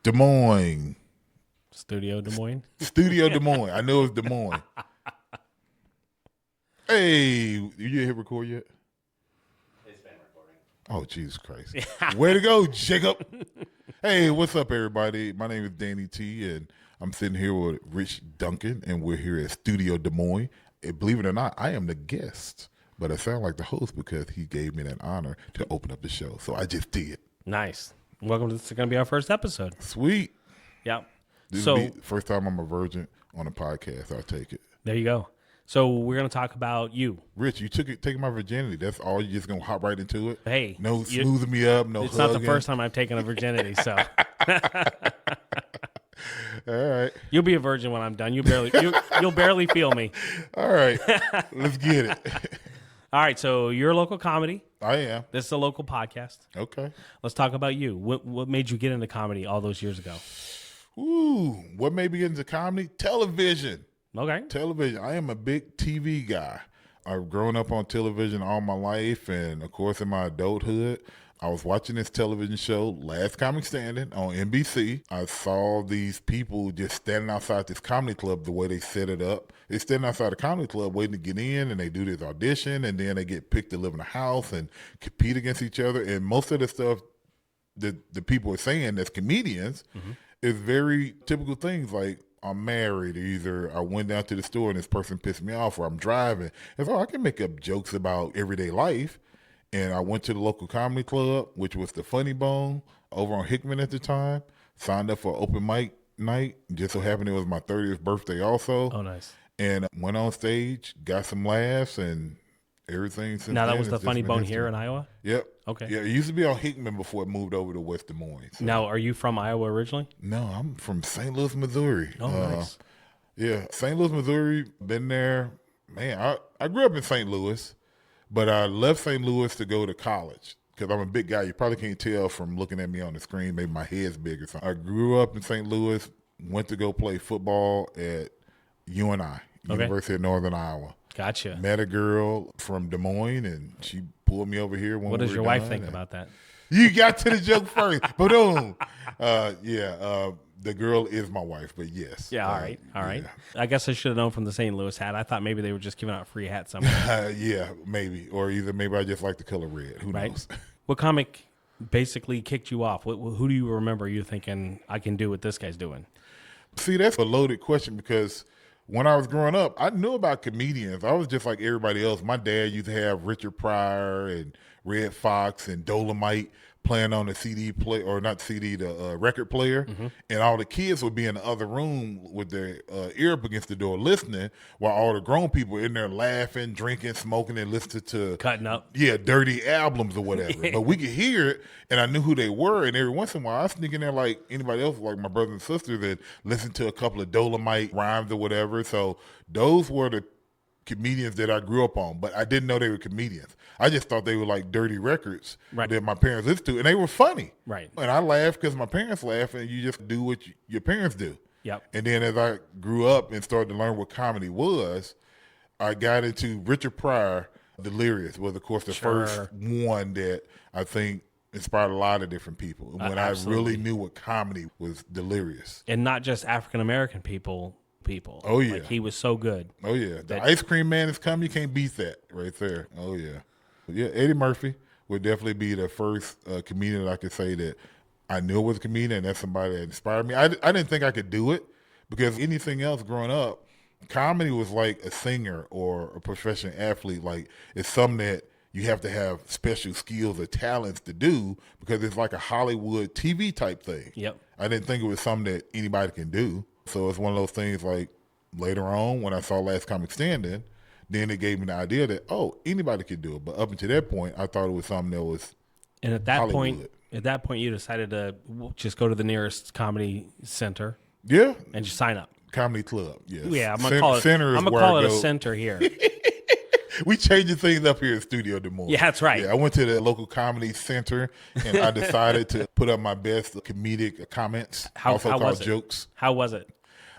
Des Moines. Studio Des Moines. Studio Des Moines. I know it's Des Moines. Hey, you hit record yet? It's been recording. Oh, Jesus Christ. Way to go, Jacob. Hey, what's up, everybody? My name is Dannie Tee, and I'm sitting here with Rich Duncan, and we're here at Studio Des Moines. And believe it or not, I am the guest, but I sound like the host because he gave me that honor to open up the show. So I just did. Nice. Welcome to this is going to be our first episode. Sweet. Yeah. This So will be the first time I'm a virgin on a podcast. I'll take it. there you go. So we're going to talk about you. Rich, you taking my virginity. That's all. You just gonna hop right into it? Hey, No smoothing me up. No. It's hugging. not the first time I've taken a virginity, so All right. you'll be a virgin when I'm done. You'll barely feel me. All right. Let's get it. All right. So you're a local comedy. I am. This is a local podcast. Okay. Let's talk about you. What made you get into comedy all those years ago? Ooh, what made me get into comedy? Television. Okay. Television. I am a big TV guy. I've grown up on television all my life, and of course in my adulthood, I was watching this television show, Last Comic Standing, on NBC. I saw these people just standing outside this comedy club, the way they set it up. They're standing outside the comedy club waiting to get in, and they do this audition, and then they get picked to live in a house and compete against each other. And most of the stuff that the people are saying as comedians is very typical things like, I'm married, or either I went down to the store and this person pissed me off, or I'm driving. And so I can make up jokes about everyday life. And I went to the local comedy club, which was the Funny Bone over on Hickman at the time, signed up for open mic night. Just so happened it was my 30th birthday also. Oh, nice. And went on stage, got some laughs, and everything since Now that then was the has just Funny been Bone history. here in Iowa? Yep. Okay. Yeah, it used to be on Hickman before it moved over to West Des Moines. So. Now, are you from Iowa originally? No, I'm from St. Louis, Missouri. Oh, nice. Yeah, St. Louis, Missouri, been there. Man, I grew up in St. Louis, but I left St. Louis to go to college because I'm a big guy. You probably can't tell from looking at me on the screen. Maybe my head's big or something. I grew up in St. Louis, went to go play football at UNI, University of Northern Iowa. Gotcha. Met a girl from Des Moines, and she pulled me over here when What we does were your wife done, think and- about that? You got to the joke first. Boom. The girl is my wife, but yes. Yeah, all right. I guess I should have known from the St. Louis hat. I thought maybe they were just giving out free hats somewhere. Yeah, maybe. Or either maybe I just like the color red. Who Right. knows? What comic basically kicked you off? Who do you remember you thinking, I can do what this guy's doing? See, that's a loaded question because when I was growing up, I knew about comedians. I was just like everybody else. My dad used to have Richard Pryor and Red Fox and Dolomite playing on the CD play, or not CD, the record player, and all the kids would be in the other room with their ear up against the door listening, while all the grown people were in there laughing, drinking, smoking, and listening to Cutting up. yeah, dirty albums or whatever. But we could hear it, and I knew who they were. And every once in a while, I sneak in there like anybody else, like my brothers and sisters, that listened to a couple of Dolomite rhymes or whatever. So those were the comedians that I grew up on, but I didn't know they were comedians. I just thought they were like dirty records Right. that my parents listened to, and they were funny. Right. And I laughed because my parents laugh, and you just do what your parents do. Yep. And then as I grew up and started to learn what comedy was, I got into Richard Pryor. Delirious was, of course, the first one that I think inspired a lot of different people. When I absolutely. really knew what comedy was, Delirious. And not just African-American people. Oh, yeah. Like, he was so good. Oh, yeah. The Ice Cream Man is coming. You can't beat that right there. Oh, yeah. But yeah, Eddie Murphy would definitely be the first comedian that I could say that I knew was a comedian, and that's somebody that inspired me. I didn't think I could do it because anything else growing up, comedy was like a singer or a professional athlete. Like, it's something that you have to have special skills or talents to do because it's like a Hollywood TV type thing. Yep. I didn't think it was something that anybody can do. So it's one of those things like later on when I saw Last Comic Standing, then it gave me the idea that, oh, anybody could do it. But up until that point, I thought it was something that was And at that Hollywood. point, you decided to just go to the nearest comedy center Yeah, and just sign up. comedy club. Yes. Yeah, I'm gonna call it. Center is I'm gonna where call I it a go. center here. We changing things up here at Studio Des Moines. Yeah, that's right. Yeah, I went to the local comedy center and I decided to put up my best comedic comments, also how called was it? jokes. How was it?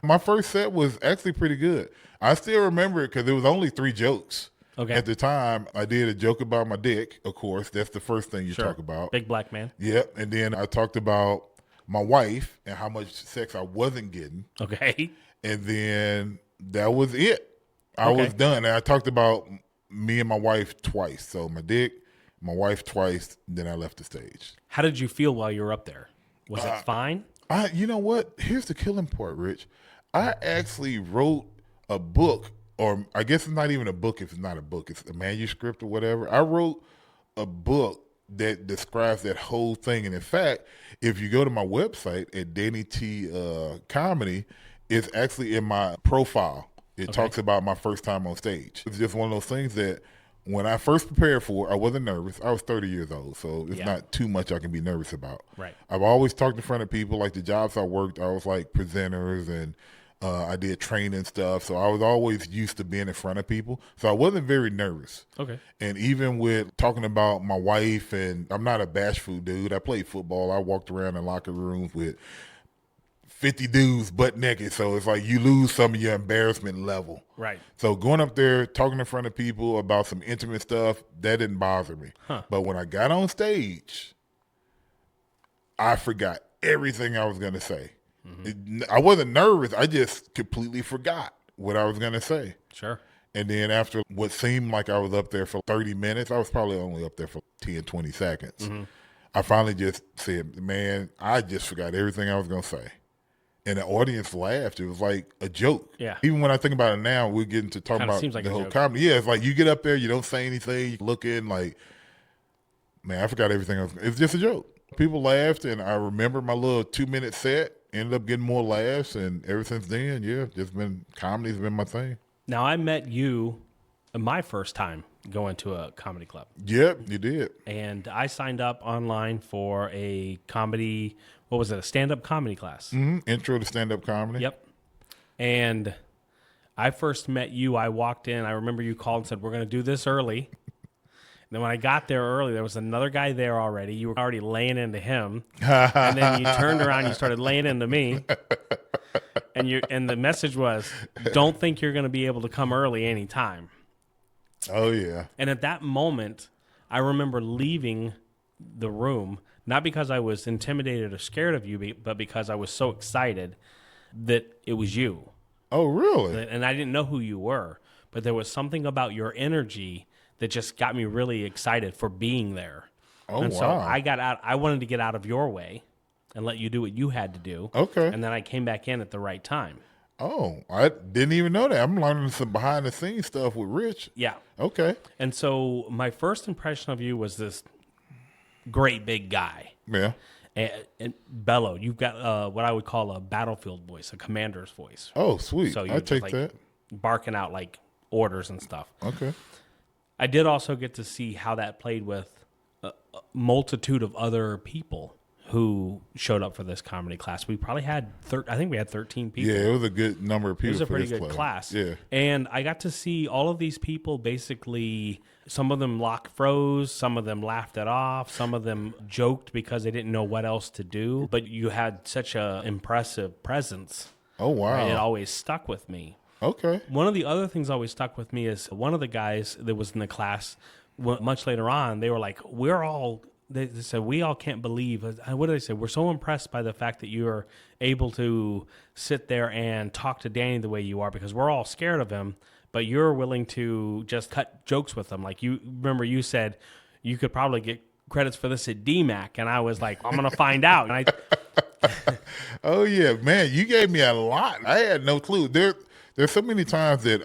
My first set was actually pretty good. I still remember it because there was only 3 jokes. Okay. At the time, I did a joke about my dick, of course. That's the first thing you talk about. Big black man. Yep. And then I talked about my wife and how much sex I wasn't getting. Okay. And then that was it. I Okay. was done. And I talked about me and my wife twice. So my dick, my wife twice, then I left the stage. How did you feel while you were up there? Was it fine? You know what? Here's the killing part, Rich. I actually wrote a book, or I guess it's not even a book if it's not a book. It's a manuscript or whatever. I wrote a book that describes that whole thing. And in fact, if you go to my website at Dannie Tee Comedy, it's actually in my profile. It talks about my first time on stage. It's just one of those things that when I first prepared for, I wasn't nervous. I was 30 years old, so it's not too much I can be nervous about. Right. I've always talked in front of people. Like the jobs I worked, I was like presenters and I did training stuff. So I was always used to being in front of people. So I wasn't very nervous. Okay. And even with talking about my wife, and I'm not a bashful dude. I played football. I walked around in locker rooms with 50 dudes butt naked. So it's like you lose some of your embarrassment level. Right. So going up there, talking in front of people about some intimate stuff, that didn't bother me. But when I got on stage, I forgot everything I was going to say. I wasn't nervous. I just completely forgot what I was going to say. Sure. And then after what seemed like I was up there for 30 minutes, I was probably only up there for 10, 20 seconds. I finally just said, man, I just forgot everything I was going to say. And the audience laughed. It was like a joke. Yeah. Even when I think about it now, we're getting to talk Kinda about seems like the a whole joke. comedy. Yeah, it's like you get up there, you don't say anything, you look in like, man, I forgot everything else. It's just a joke. People laughed, and I remember my little 2-minute set. Ended up getting more laughs, and ever since then, comedy's been my thing. Now, I met you my first time going to a comedy club. Yep, you did. And I signed up online for a comedy, what was it, a stand-up comedy class. Intro to stand-up comedy. Yep. And I first met you. I walked in. I remember you called and said, we're going to do this early. And then when I got there early, there was another guy there already. You were already laying into him. And then you turned around and you started laying into me. And the message was, don't think you're going to be able to come early anytime. Oh, yeah. And at that moment, I remember leaving the room, not because I was intimidated or scared of you, but because I was so excited that it was you. Oh, really? And I didn't know who you were, but there was something about your energy that just got me really excited for being there. Oh, and wow. so I got out. I wanted to get out of your way and let you do what you had to do. Okay. And then I came back in at the right time. Oh, I didn't even know that. I'm learning some behind-the-scenes stuff with Rich. Yeah. Okay. And so my first impression of you was this great big guy. Yeah. And bellowed. You've got what I would call a battlefield voice, a commander's voice. Oh, sweet. So you I just take like that. barking out like orders and stuff. Okay. I did also get to see how that played with a multitude of other people who showed up for this comedy class. We probably had, I think we had 13 people. Yeah, it was a good number of people. It was a for pretty this good class. Yeah. And I got to see all of these people basically, some of them froze, some of them laughed it off, some of them joked because they didn't know what else to do. But you had such an impressive presence. Oh, wow. And it always stuck with me. Okay. One of the other things always stuck with me is one of the guys that was in the class, much later on, they were like, they said, we all can't believe, what did they say? We're so impressed by the fact that you're able to sit there and talk to Danny the way you are, because we're all scared of him, but you're willing to just cut jokes with him. Like remember you said you could probably get credits for this at DMAC, and I was like, I'm going to find out. And Oh, yeah, man, you gave me a lot. I had no clue. There's so many times that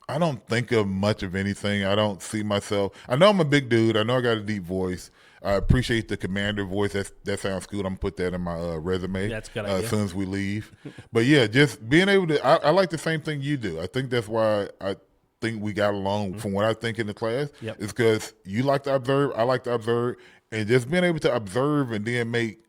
I don't think of much of anything. I don't see myself. I know I'm a big dude. I know I got a deep voice. I appreciate the commander voice. That sounds good. I'm going to put that in my resume. That's a good idea. As soon as we leave. But yeah, just being able to, I like the same thing you do. I think that's why I think we got along from what I think in the class. Yep. Is because you like to observe, I like to observe, and just being able to observe and then make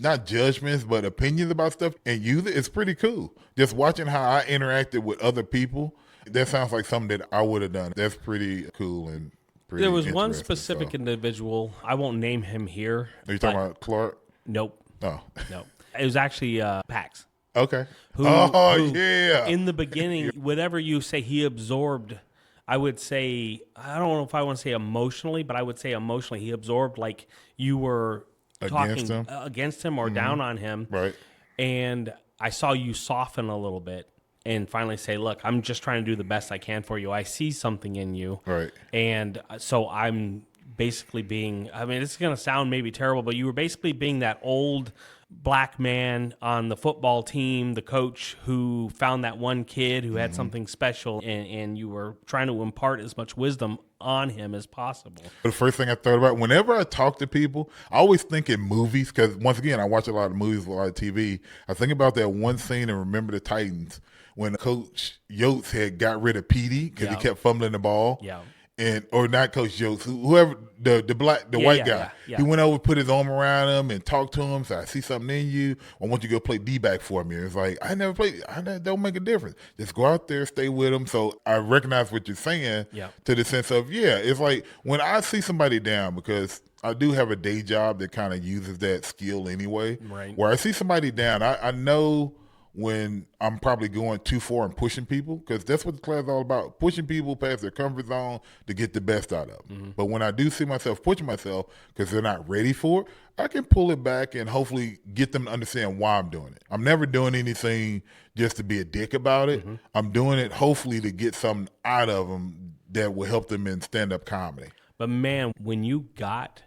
not judgments, but opinions about stuff and use it is pretty cool. Just watching how I interacted with other people, that sounds like something that I would have done. That's pretty cool and pretty there was one interesting, specific so. individual. I won't name him here. Are you talking about Clark? Nope. Oh. Nope. It was actually Pax. Okay. Who, yeah. In the beginning, whatever you say, he absorbed. I would say, I don't know if I want to say emotionally, but I would say emotionally, he absorbed like you were Against talking him. against him or down on him. Right. And I saw you soften a little bit and finally say, look, I'm just trying to do the best I can for you. I see something in you. Right. And so I'm basically being, I mean, this is going to sound maybe terrible, but you were basically being that old black man on the football team, the coach who found that one kid who had something special, and you were trying to impart as much wisdom on him as possible. The first thing I thought about whenever I talk to people, I always think in movies because once again, I watch a lot of movies, a lot of TV. I think about that one scene in Remember the Titans when Coach Yotes had got rid of Petey because he kept fumbling the ball. Yeah. And or not Coach Yotes, whoever the white guy. Yeah. He went over, put his arm around him, and talked to him. Said, "I see something in you. I want you to go play D-back for me." And it's like I never played. Don't make a difference. Just go out there, stay with him. So I recognize what you're saying. Yeah. To the sense of it's like when I see somebody down because I do have a day job that kind of uses that skill anyway. Right. Where I see somebody down, I know when I'm probably going too far and pushing people because that's what the class is all about, pushing people past their comfort zone to get the best out of them. But when I do see myself pushing myself because they're not ready for it, I can pull it back and hopefully get them to understand why I'm doing it. I'm never doing anything just to be a dick about it. I'm doing it hopefully to get something out of them that will help them in stand-up comedy. But man, when you got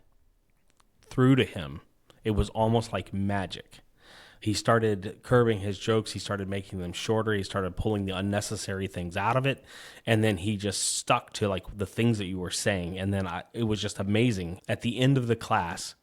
through to him, it was almost like magic. He started curbing his jokes. He started making them shorter. He started pulling the unnecessary things out of it. And then he just stuck to like the things that you were saying. And then it was just amazing. At the end of the class,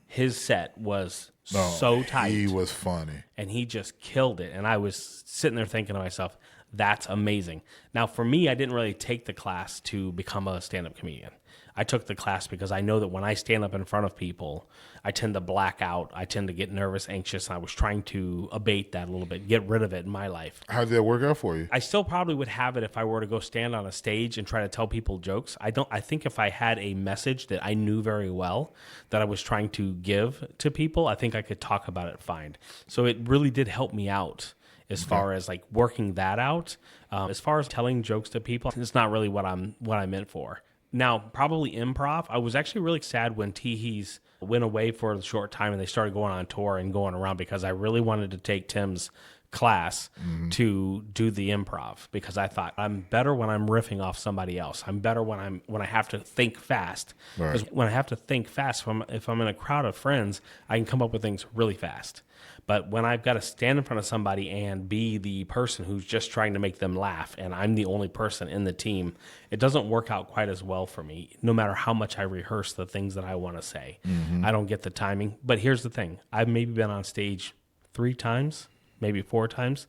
his set was so tight. He was funny. And he just killed it. And I was sitting there thinking to myself, that's amazing. Now, for me, I didn't really take the class to become a stand-up comedian. I took the class because I know that when I stand up in front of people, I tend to black out. I tend to get nervous, anxious. And I was trying to abate that a little bit, get rid of it in my life. How did that work out for you? I still probably would have it if I were to go stand on a stage and try to tell people jokes. I think if I had a message that I knew very well that I was trying to give to people, I think I could talk about it fine. So it really did help me out as far as like working that out. As far as telling jokes to people, it's not really what I'm meant for. Now, probably improv. I was actually really sad when Teehees went away for a short time and they started going on tour and going around because I really wanted to take Tim's class to do the improv because I thought I'm better when I'm riffing off somebody else. I'm better when I have to think fast. Because when I have to think fast, if I'm in a crowd of friends, I can come up with things really fast. But when I've got to stand in front of somebody and be the person who's just trying to make them laugh, and I'm the only person in the team, it doesn't work out quite as well for me, no matter how much I rehearse the things that I want to say. I don't get the timing. But here's the thing. I've maybe been on stage 3 times, maybe 4 times.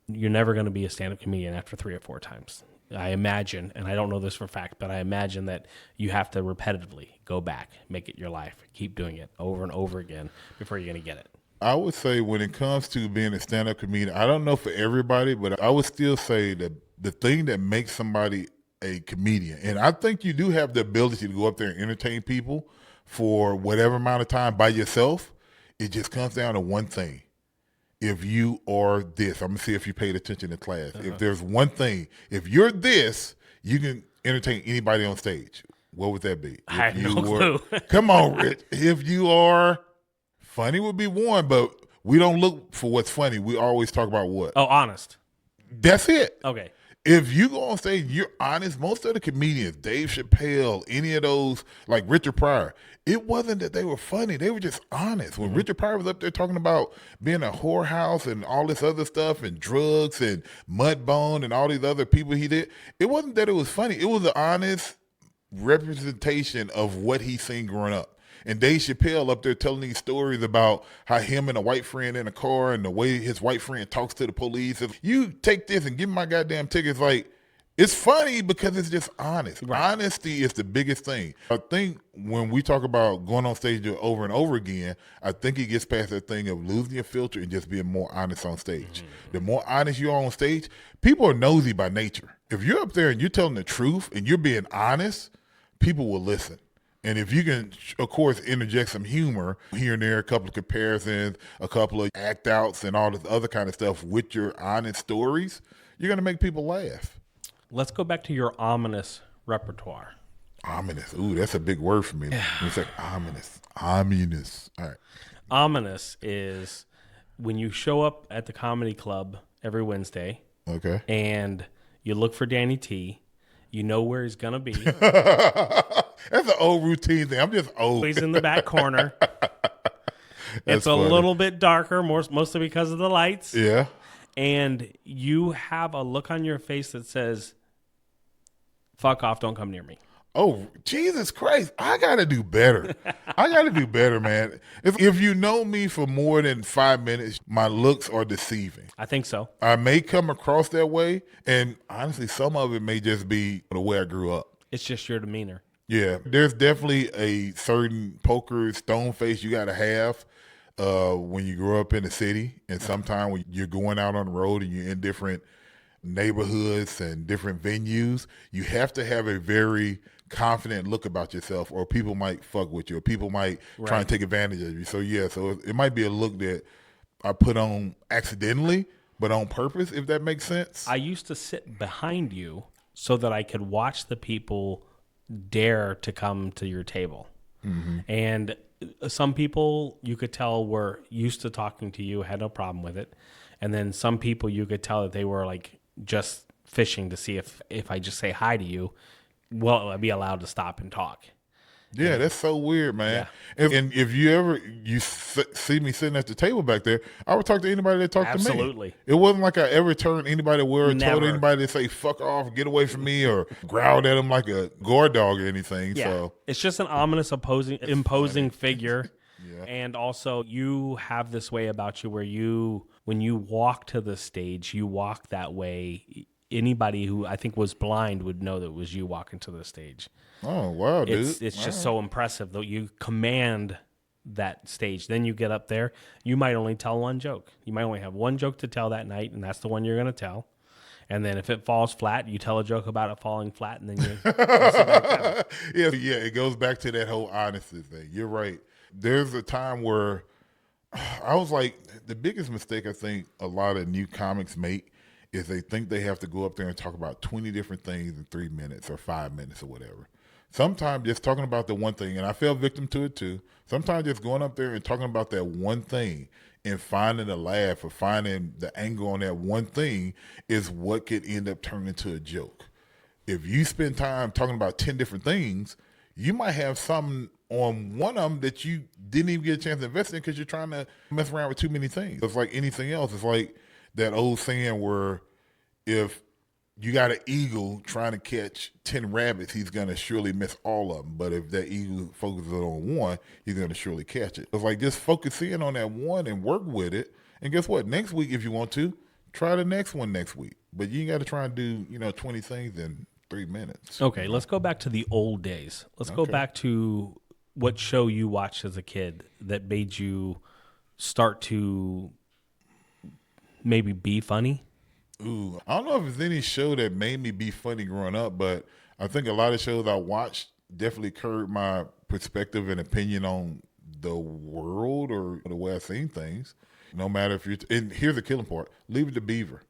You're never going to be a stand-up comedian after 3 or 4 times. I imagine, and I don't know this for a fact, but I imagine that you have to repetitively go back, make it your life, keep doing it over and over again before you're going to get it. I would say when it comes to being a stand-up comedian, I don't know for everybody, but I would still say that the thing that makes somebody a comedian, and I think you do have the ability to go up there and entertain people for whatever amount of time by yourself, it just comes down to one thing. If you are this, I'm going to see if you paid attention to class. If there's one thing, if you're this, you can entertain anybody on stage. What would that be? I have no clue. Come on, Rich. If you are... Funny would be one, but we don't look for what's funny. We always talk about what. Oh, honest. That's it. Okay. If you go on stage, you're honest. Most of the comedians, Dave Chappelle, any of those, like Richard Pryor, it wasn't that they were funny. They were just honest. When Richard Pryor was up there talking about being a whorehouse and all this other stuff and drugs and Mudbone and all these other people he did, it wasn't that it was funny. It was an honest representation of what he's seen growing up. And Dave Chappelle up there telling these stories about how him and a white friend in a car and the way his white friend talks to the police. If you take this and give me my goddamn tickets, like, it's funny because it's just honest. Right. Honesty is the biggest thing. I think when we talk about going on stage over and over again, I think it gets past that thing of losing your filter and just being more honest on stage. The more honest you are on stage, people are nosy by nature. If you're up there and you're telling the truth and you're being honest, people will listen. And if you can, of course, interject some humor here and there, a couple of comparisons, a couple of act outs and all this other kind of stuff with your honest stories, you're going to make people laugh. Let's go back to your ominous repertoire. Ominous. Ooh, that's a big word for me. It's like ominous. Ominous. All right. Ominous is when you show up at the comedy club every Wednesday Okay. and you look for Dannie Tee. You know where he's going to be. That's an old routine thing. I'm just old. He's in the back corner. It's a funny. little bit darker, mostly because of the lights. Yeah. And you have a look on your face that says, fuck off, don't come near me. Oh, Jesus Christ. I got to do better. I got to do better, man. If you know me for more than 5 minutes, my looks are deceiving. I think so. I may come across that way, and honestly, some of it may just be the way I grew up. It's just your demeanor. Yeah, there's definitely a certain poker stone face you got to have when you grow up in the city, and sometimes when you're going out on the road and you're in different neighborhoods and different venues, you have to have a very confident look about yourself, or people might fuck with you, or people might try and take advantage of you. So yeah, so it might be a look that I put on accidentally, but on purpose, if that makes sense. I used to sit behind you so that I could watch the people dare to come to your table. Mm-hmm. And some people you could tell were used to talking to you, had no problem with it. And then some people you could tell that they were like just fishing to see if I just say hi to you, will I be allowed to stop and talk? Yeah, that's so weird, man. Yeah. And if you ever see me sitting at the table back there, I would talk to anybody that talked to me. Absolutely. It wasn't like I ever turned anybody away or told Never. anybody to say fuck off, get away from me, or growled at them like a guard dog or anything. Yeah. So It's just an ominous, imposing figure. Yeah. And also, you have this way about you where when you walk to the stage, you walk that way. Anybody who I think was blind would know that it was you walking to the stage. Oh, wow, dude. It's just so impressive, though. You command that stage. Then you get up there. You might only tell one joke. You might only have one joke to tell that night, and that's the one you're going to tell. And then if it falls flat, you tell a joke about it falling flat, and then you sit back down. Yeah, it goes back to that whole honesty thing. You're right. There's a time where I was like, the biggest mistake I think a lot of new comics make is they think they have to go up there and talk about 20 different things in 3 minutes or 5 minutes or whatever. Sometimes just talking about the one thing, and I fell victim to it too. Sometimes just going up there and talking about that one thing and finding a laugh or finding the angle on that one thing is what could end up turning into a joke. If you spend time talking about 10 different things, you might have something on one of them that you didn't even get a chance to invest in because you're trying to mess around with too many things. It's like anything else. It's like that old saying where if you got an eagle trying to catch 10 rabbits, he's going to surely miss all of them. But if that eagle focuses on one, he's going to surely catch it. It's like just focus in on that one and work with it. And guess what? Next week, if you want to, try the next one next week. But you ain't got to try and do, 20 things in 3 minutes. Okay, let's go back to the old days. Let's go back to what show you watched as a kid that made you start to maybe be funny. Ooh, I don't know if there's any show that made me be funny growing up, but I think a lot of shows I watched definitely curbed my perspective and opinion on the world or the way I've seen things. No matter if you're, and here's the killing part, Leave It to Beaver.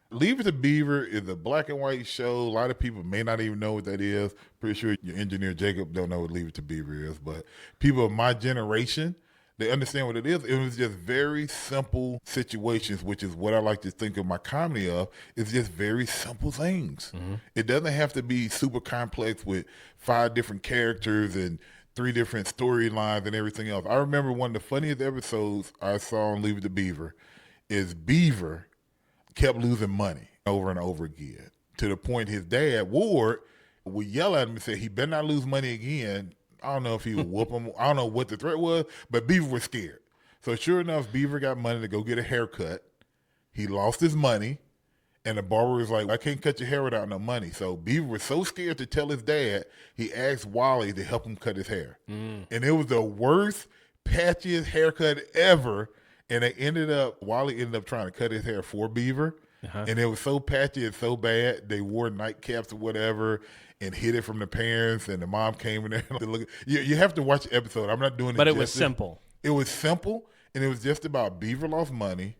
Leave It to Beaver is a black and white show. A lot of people may not even know what that is. Pretty sure your engineer Jacob don't know what Leave It to Beaver is, but people of my generation, they understand what it is. It was just very simple situations, which is what I like to think of my comedy of. It's just very simple things. Mm-hmm. It doesn't have to be super complex with 5 different characters and 3 different storylines and everything else. I remember one of the funniest episodes I saw on Leave It to Beaver is Beaver kept losing money over and over again to the point his dad, Ward, would yell at him and say, he better not lose money again. I don't know if he would whoop him. I don't know what the threat was, but Beaver was scared. So sure enough, Beaver got money to go get a haircut. He lost his money, and the barber was like, I can't cut your hair without no money. So Beaver was so scared to tell his dad, he asked Wally to help him cut his hair. And it was the worst, patchiest haircut ever. And Wally ended up trying to cut his hair for Beaver. Uh-huh. And it was so patchy and so bad, they wore nightcaps or whatever and hid it from the parents, and the mom came in there to look. You have to watch the episode. I'm not doing it. But it was simple. It was simple, and it was just about Beaver lost money.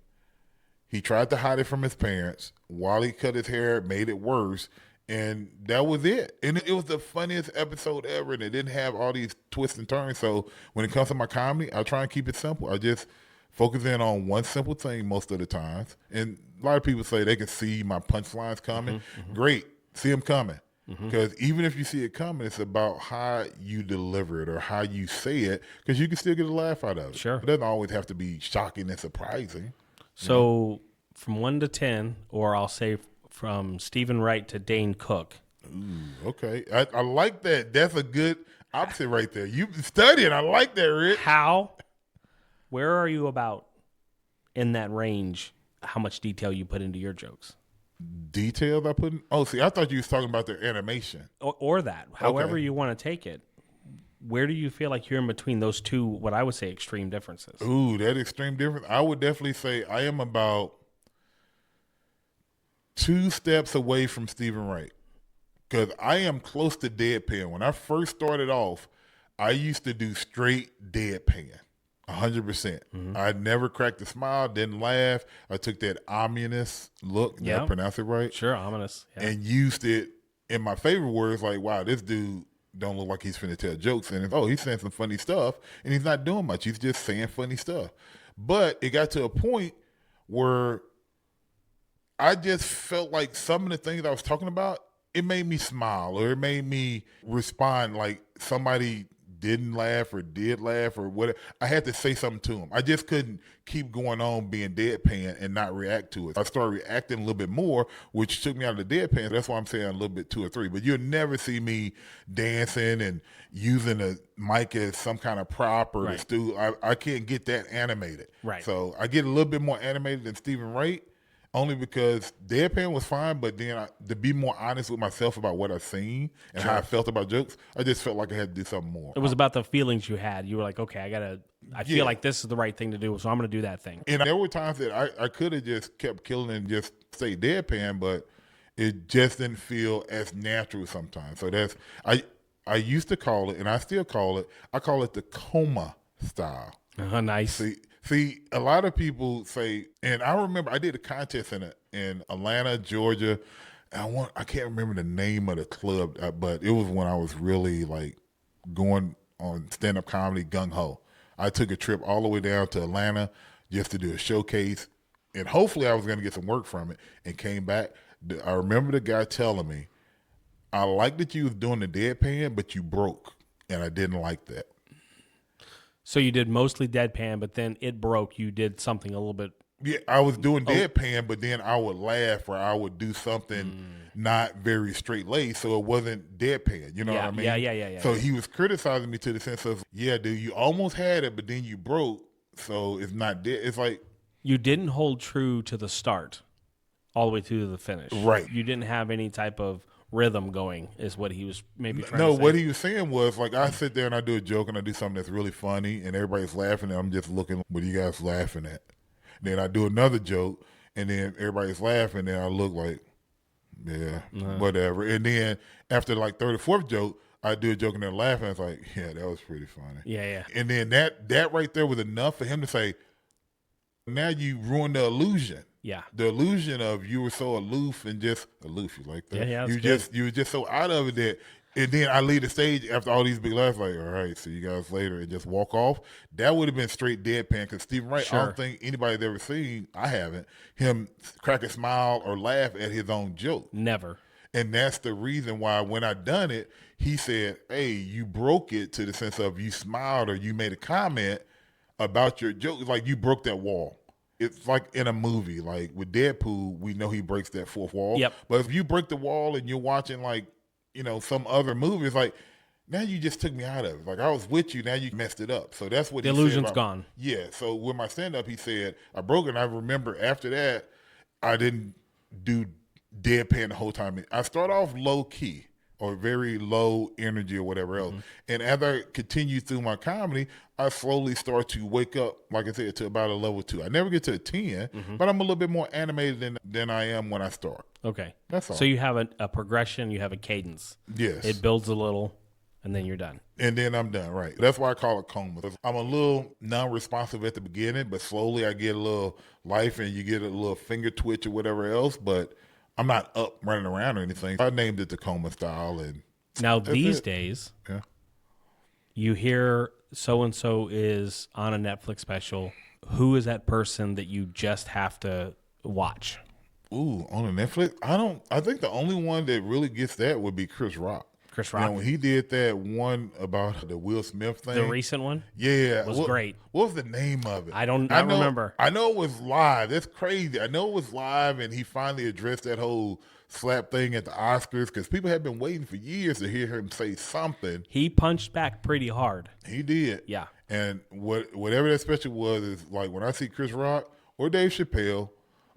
He tried to hide it from his parents. Wally cut his hair, made it worse, And that was it. And it was the funniest episode ever. And it didn't have all these twists and turns. So when it comes to my comedy, I try and keep it simple. I just focus in on one simple thing most of the times. And a lot of people say they can see my punchlines coming. Great. See them coming. Because even if you see it coming, it's about how you deliver it or how you say it, because you can still get a laugh out of it. Sure. It doesn't always have to be shocking and surprising. So from 1 to 10, or I'll say from Stephen Wright to Dane Cook. Ooh, okay. I like that. That's a good opposite right there. You've been studying. I like that, Rich. Where are you about in that range? How much detail you put into your jokes? Details I put in? Oh, see, I thought you was talking about the animation. Or that, however you want to take it. Where do you feel like you're in between those two, what I would say, extreme differences? Ooh, that extreme difference. I would definitely say I am about 2 steps away from Stephen Wright, because I am close to deadpan. When I first started off, I used to do straight deadpan, 100%. I never cracked a smile, didn't laugh. I took that ominous look, did I pronounce it right? Sure, ominous. Yeah. And used it in my favorite words, like, wow, this dude don't look like he's finna tell jokes. And it's, he's saying some funny stuff, and he's not doing much. He's just saying funny stuff. But it got to a point where I just felt like some of the things I was talking about, it made me smile, or it made me respond like somebody didn't laugh or did laugh or whatever. I had to say something to him. I just couldn't keep going on being deadpan and not react to it. I started reacting a little bit more, which took me out of the deadpan. That's why I'm saying a little bit 2 or 3. But you'll never see me dancing and using a mic as some kind of prop or the stew. I can't get that animated. Right. So I get a little bit more animated than Stephen Wright, only because deadpan was fine, but then to be more honest with myself about what I've seen and how I felt about jokes, I just felt like I had to do something more. It was about the feelings you had. You were like, okay, I feel like this is the right thing to do, so I'm going to do that thing. And there were times that I could have just kept killing and just say deadpan, but it just didn't feel as natural sometimes. So that's, I used to call it, and I still call it, I call it the coma style. Nice. See, a lot of people say, and I remember I did a contest in Atlanta, Georgia. I can't remember the name of the club, but it was when I was really like going on stand-up comedy gung-ho. I took a trip all the way down to Atlanta just to do a showcase, and hopefully I was going to get some work from it, and came back. I remember the guy telling me, I like that you was doing the deadpan, but you broke, and I didn't like that. So you did mostly deadpan, but then it broke. You did something a little bit. Yeah, I was doing deadpan, but then I would laugh or I would do something not very straight laced, so it wasn't deadpan. You know what I mean? Yeah. So he was criticizing me to the sense of, yeah, dude, you almost had it, but then you broke, so it's not dead. It's like You didn't hold true to the start all the way through to the finish. Right. You didn't have any type of rhythm going, is what he was maybe trying to say. No, what he was saying was, like, I sit there and I do a joke and I do something that's really funny and everybody's laughing and I'm just looking, what are you guys laughing at? Then I do another joke and then everybody's laughing and I look like, yeah, whatever. And then after like third or fourth joke, I do a joke and they're laughing. It's like, yeah, that was pretty funny. Yeah. And then that right there was enough for him to say, now you ruined the illusion. Yeah. The illusion of you were so aloof and just aloof. You like that? Yeah, you were just so out of it that, and then I leave the stage after all these big laughs, like, all right, see you guys later, and just walk off. That would have been straight deadpan, because Stephen Wright, I don't think anybody's ever seen, I haven't, him crack a smile or laugh at his own joke. Never. And that's the reason why when I done it, he said, hey, you broke it to the sense of you smiled or you made a comment about your joke. It's like you broke that wall. It's like in a movie, like with Deadpool, we know he breaks that fourth wall. Yep. But if you break the wall and you're watching like, some other movie, it's like, now you just took me out of it. Like I was with you, now you messed it up. So that's what the he illusion's said about, gone. Yeah. So with my stand-up, he said, I broke it. And I remember after that, I didn't do deadpan the whole time. I start off low key or very low energy or whatever else. And as I continue through my comedy, I slowly start to wake up, like I said, to about a level 2. I never get to a 10, but I'm a little bit more animated than I am when I start. Okay. That's all. So you have a progression, you have a cadence. Yes. It builds a little, and then you're done. And then I'm done, right. That's why I call it coma. I'm a little non-responsive at the beginning, but slowly I get a little life and you get a little finger twitch or whatever else, but I'm not up running around or anything. I named it Tacoma Style, and Now, that's these it. days, Yeah. you hear so-and-so is on a Netflix special. Who is that person that you just have to watch? Ooh, on a Netflix? I think the only one that really gets that would be Chris Rock. Chris You know, Rock. when he did that one about the Will Smith thing. The recent one? Yeah. was great. What was the name of it? I don't know, remember. I know it was live. That's crazy. I know it was live, and he finally addressed that whole slap thing at the Oscars because people had been waiting for years to hear him say something. He punched back pretty hard. He did. Yeah. And whatever that special was is like when I see Chris Rock or Dave Chappelle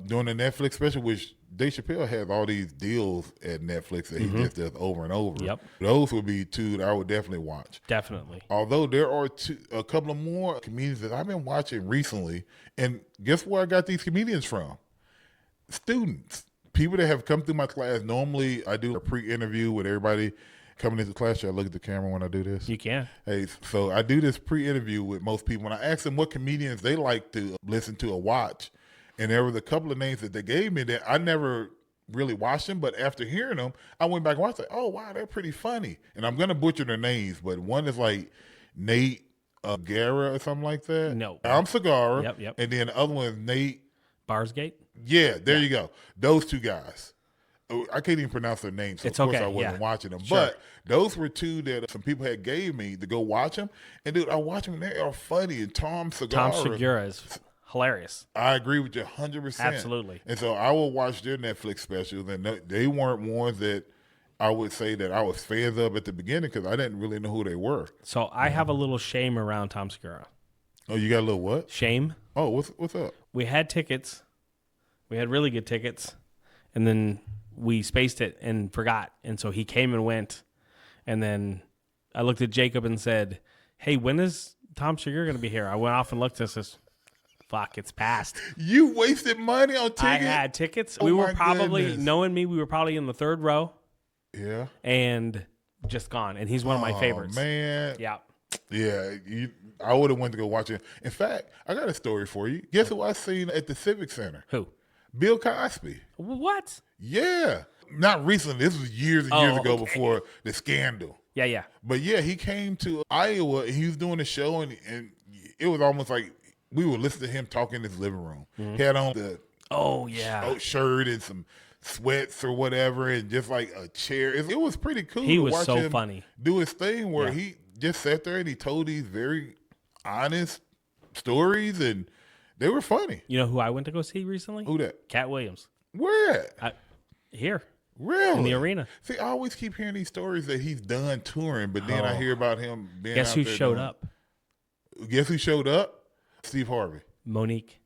doing the Netflix special, which Dave Chappelle has all these deals at Netflix that he just does over and over. Yep. Those would be two that I would definitely watch. Definitely. Although there are a couple of more comedians that I've been watching recently, and guess where I got these comedians from? Students, people that have come through my class. Normally, I do a pre-interview with everybody coming into class. Should I look at the camera when I do this? You can. Hey, so I do this pre-interview with most people, and I ask them what comedians they like to listen to or watch. And there was a couple of names that they gave me that I never really watched them, but after hearing them, I went back and watched like, oh, wow, they're pretty funny. And I'm going to butcher their names, but one is like Nate Guerra or something like that. No. I'm Sagara. Yep. And then the other one is Nate. Barsgate? Yeah, there you go. Those two guys. I can't even pronounce their names, so It's of course okay, I wasn't yeah. watching them. Sure. But those were two that some people had gave me to go watch them. And dude, I watch them and they are funny. And Tom Segura is hilarious. I agree with you 100%. Absolutely. And so I will watch their Netflix specials, and they weren't ones that I would say that I was fans of at the beginning because I didn't really know who they were. So I have a little shame around Tom Segura. Oh, you got a little what? Shame. Oh, what's up? We had tickets. We had really good tickets. And then we spaced it and forgot. And so he came and went. And then I looked at Jacob and said, hey, when is Tom Segura going to be here? I went off and looked and says, fuck, it's past. You wasted money on tickets? I had tickets. Oh, We were my probably, goodness. knowing me, we were probably in the third row Yeah. and just gone. And he's one of my favorites. Oh, man. Yeah. Yeah, I would have went to go watch it. In fact, I got a story for you. Guess who I seen at the Civic Center? Who? Bill Cosby. What? Yeah. Not recently. This was years and years ago okay. before the scandal. Yeah. But yeah, he came to Iowa and he was doing a show and it was almost like we would listen to him talk in his living room. He had on the Oh, yeah. shirt and some sweats or whatever and just like a chair. It was pretty cool He to was watch so him funny. do his thing where Yeah. he just sat there and he told these very honest stories and they were funny. You know who I went to go see recently? Who that? Cat Williams. Where at? Here Really? in the arena. See, I always keep hearing these stories that he's done touring, but then I Oh. hear about him being Guess out who there showed doing- up? Guess who showed up? Steve Harvey. Monique.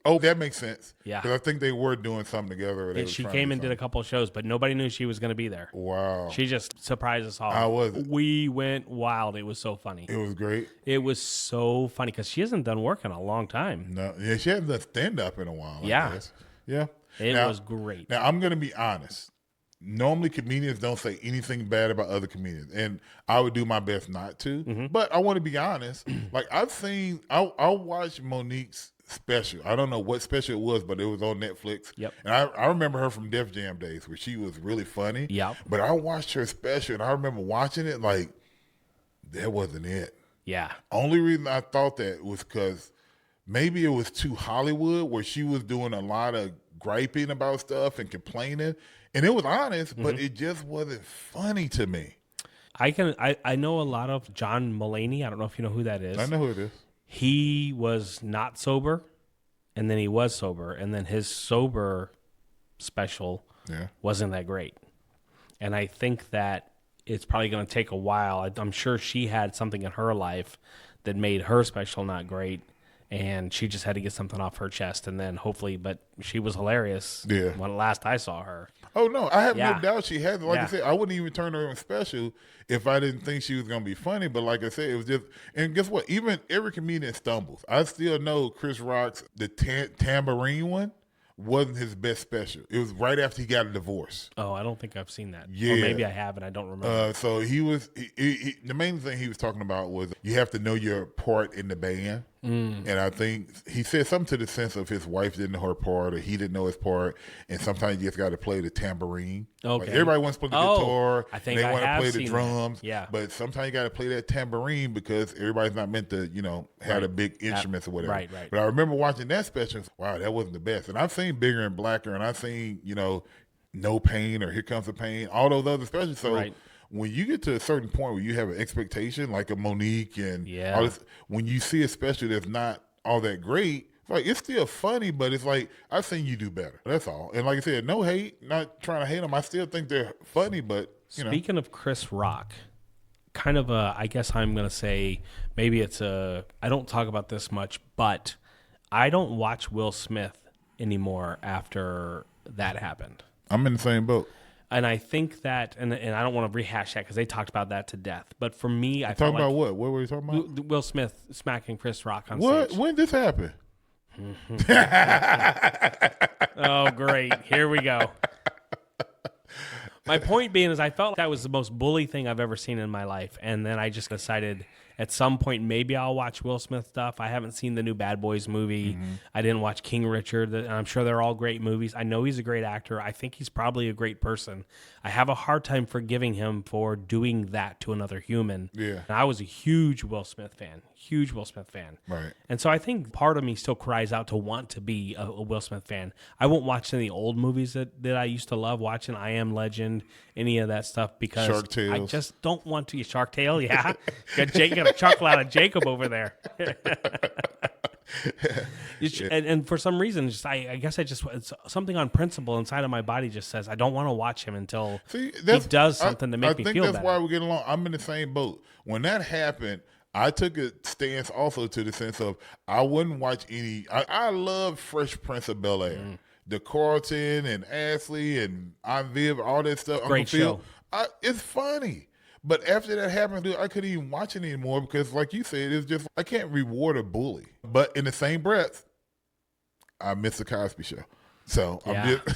Oh, that makes sense. Yeah. Because I think they were doing something together. or they was She trying to came do and did a something. couple of shows, but nobody knew she was going to be there. Wow. She just surprised us all. How was it? We went wild. It was so funny. It was great. It was so funny because she hasn't done work in a long time. No, yeah, she hasn't done stand up in a while. I Yeah. guess. Yeah. It Now- was great. Now I'm gonna be honest. Normally comedians don't say anything bad about other comedians, and I would do my best not to. Mm-hmm. But I want to be honest. Like I watched Monique's special. I don't know what special it was, but it was on Netflix. Yep. And I remember her from Def Jam days where she was really funny. Yep. But I watched her special, and I remember watching it like that wasn't it. Yeah. Only reason I thought that was because maybe it was too Hollywood, where she was doing a lot of griping about stuff and complaining, and it was honest, Mm-hmm. but it just wasn't funny to me. I know a lot of John Mulaney. I don't know if you know who that is. I know who it is. He was not sober, and then he was sober, and then his sober special Yeah. wasn't that great. And I think that it's probably going to take a while. I'm sure she had something in her life that made her special not great, and she just had to get something off her chest, and then hopefully, but she was hilarious Yeah. when last I saw her. Oh no, I have Yeah. no doubt she has. Like Yeah. I said, I wouldn't even turn her on special if I didn't think she was gonna be funny. But like I said, it was just. And guess what? Even every comedian stumbles. I still know Chris Rock's the tambourine one wasn't his best special. It was right after he got a divorce. Oh, I don't think I've seen that. Yeah. Or maybe I have and I don't remember. So he was. The main thing he was talking about was you have to know your part in the band. And I think he said something to the sense of his wife didn't know her part or he didn't know his part. And sometimes you just got to play the tambourine. Okay. Like everybody wants to play the guitar. I think and they I want to have play the seen drums. that. Yeah. But sometimes you got to play that tambourine because everybody's not meant to, have the big instruments or whatever. Right. But I remember watching that special. Wow, that wasn't the best. And I've seen Bigger and Blacker, and I've seen, No Pain or Here Comes the Pain, all those other specials. So when you get to a certain point where you have an expectation, like a Monique and all this, when you see a special that's not all that great, it's still funny, but it's like, I've seen you do better. That's all. And like I said, no hate, not trying to hate them. I still think they're funny, but, Speaking of Chris Rock, kind of I guess I'm going to say maybe I don't talk about this much, but I don't watch Will Smith anymore after that happened. I'm in the same boat. And I think that, and I don't want to rehash that because they talked about that to death. But for me, I felt talking about what? What were you talking about? Will Smith smacking Chris Rock on what? stage. When did this happen? Oh, great. Here we go. My point being is I felt like that was the most bully thing I've ever seen in my life. And then I just decided at some point maybe I'll watch Will Smith stuff. I haven't seen the new Bad Boys movie. I didn't watch King Richard. I'm sure they're all great movies. I know he's a great actor. I think he's probably a great person. I have a hard time forgiving him for doing that to another human. Yeah. And I was a huge Will Smith fan. Right. And so I think part of me still cries out to want to be a Will Smith fan. I won't watch any old movies that I used to love watching, I Am Legend, any of that stuff, because Shark Tales. I just don't want to. Shark Tale, yeah. got a chuckle out of Jacob over there. And for some reason, I guess it's something on principle inside of my body just says I don't want to watch him until he does something to make me feel better. I think that's why we get along. I'm in the same boat. When that happened, I took a stance also to the sense of I wouldn't watch any. I love Fresh Prince of Bel-Air. The Carlton and Ashley and Aunt Viv, all that stuff. Great show. It's funny. But after that happened, dude, I couldn't even watch it anymore because, like you said, it's just I can't reward a bully. But in the same breath, I miss the Cosby Show. So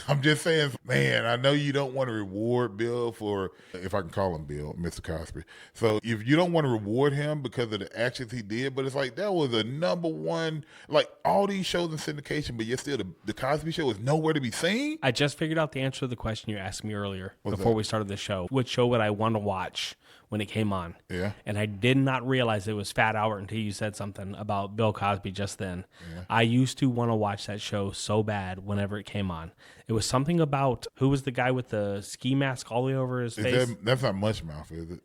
I'm just saying, man, I know you don't want to reward Bill for, if I can call him Bill, Mr. Cosby. So if you don't want to reward him because of the actions he did, but it's like that was a number one, like all these shows in syndication, but yet still the Cosby Show is nowhere to be seen. I just figured out the answer to the question you asked me earlier before we started the show. Which show would I want to watch when it came on? Yeah. And I did not realize it was Fat Hour until you said something about Bill Cosby just then. Yeah. I used to want to watch that show so bad whenever it came on. It was something about, who was the guy with the ski mask all the way over his face? That's not Mushmouth, is it?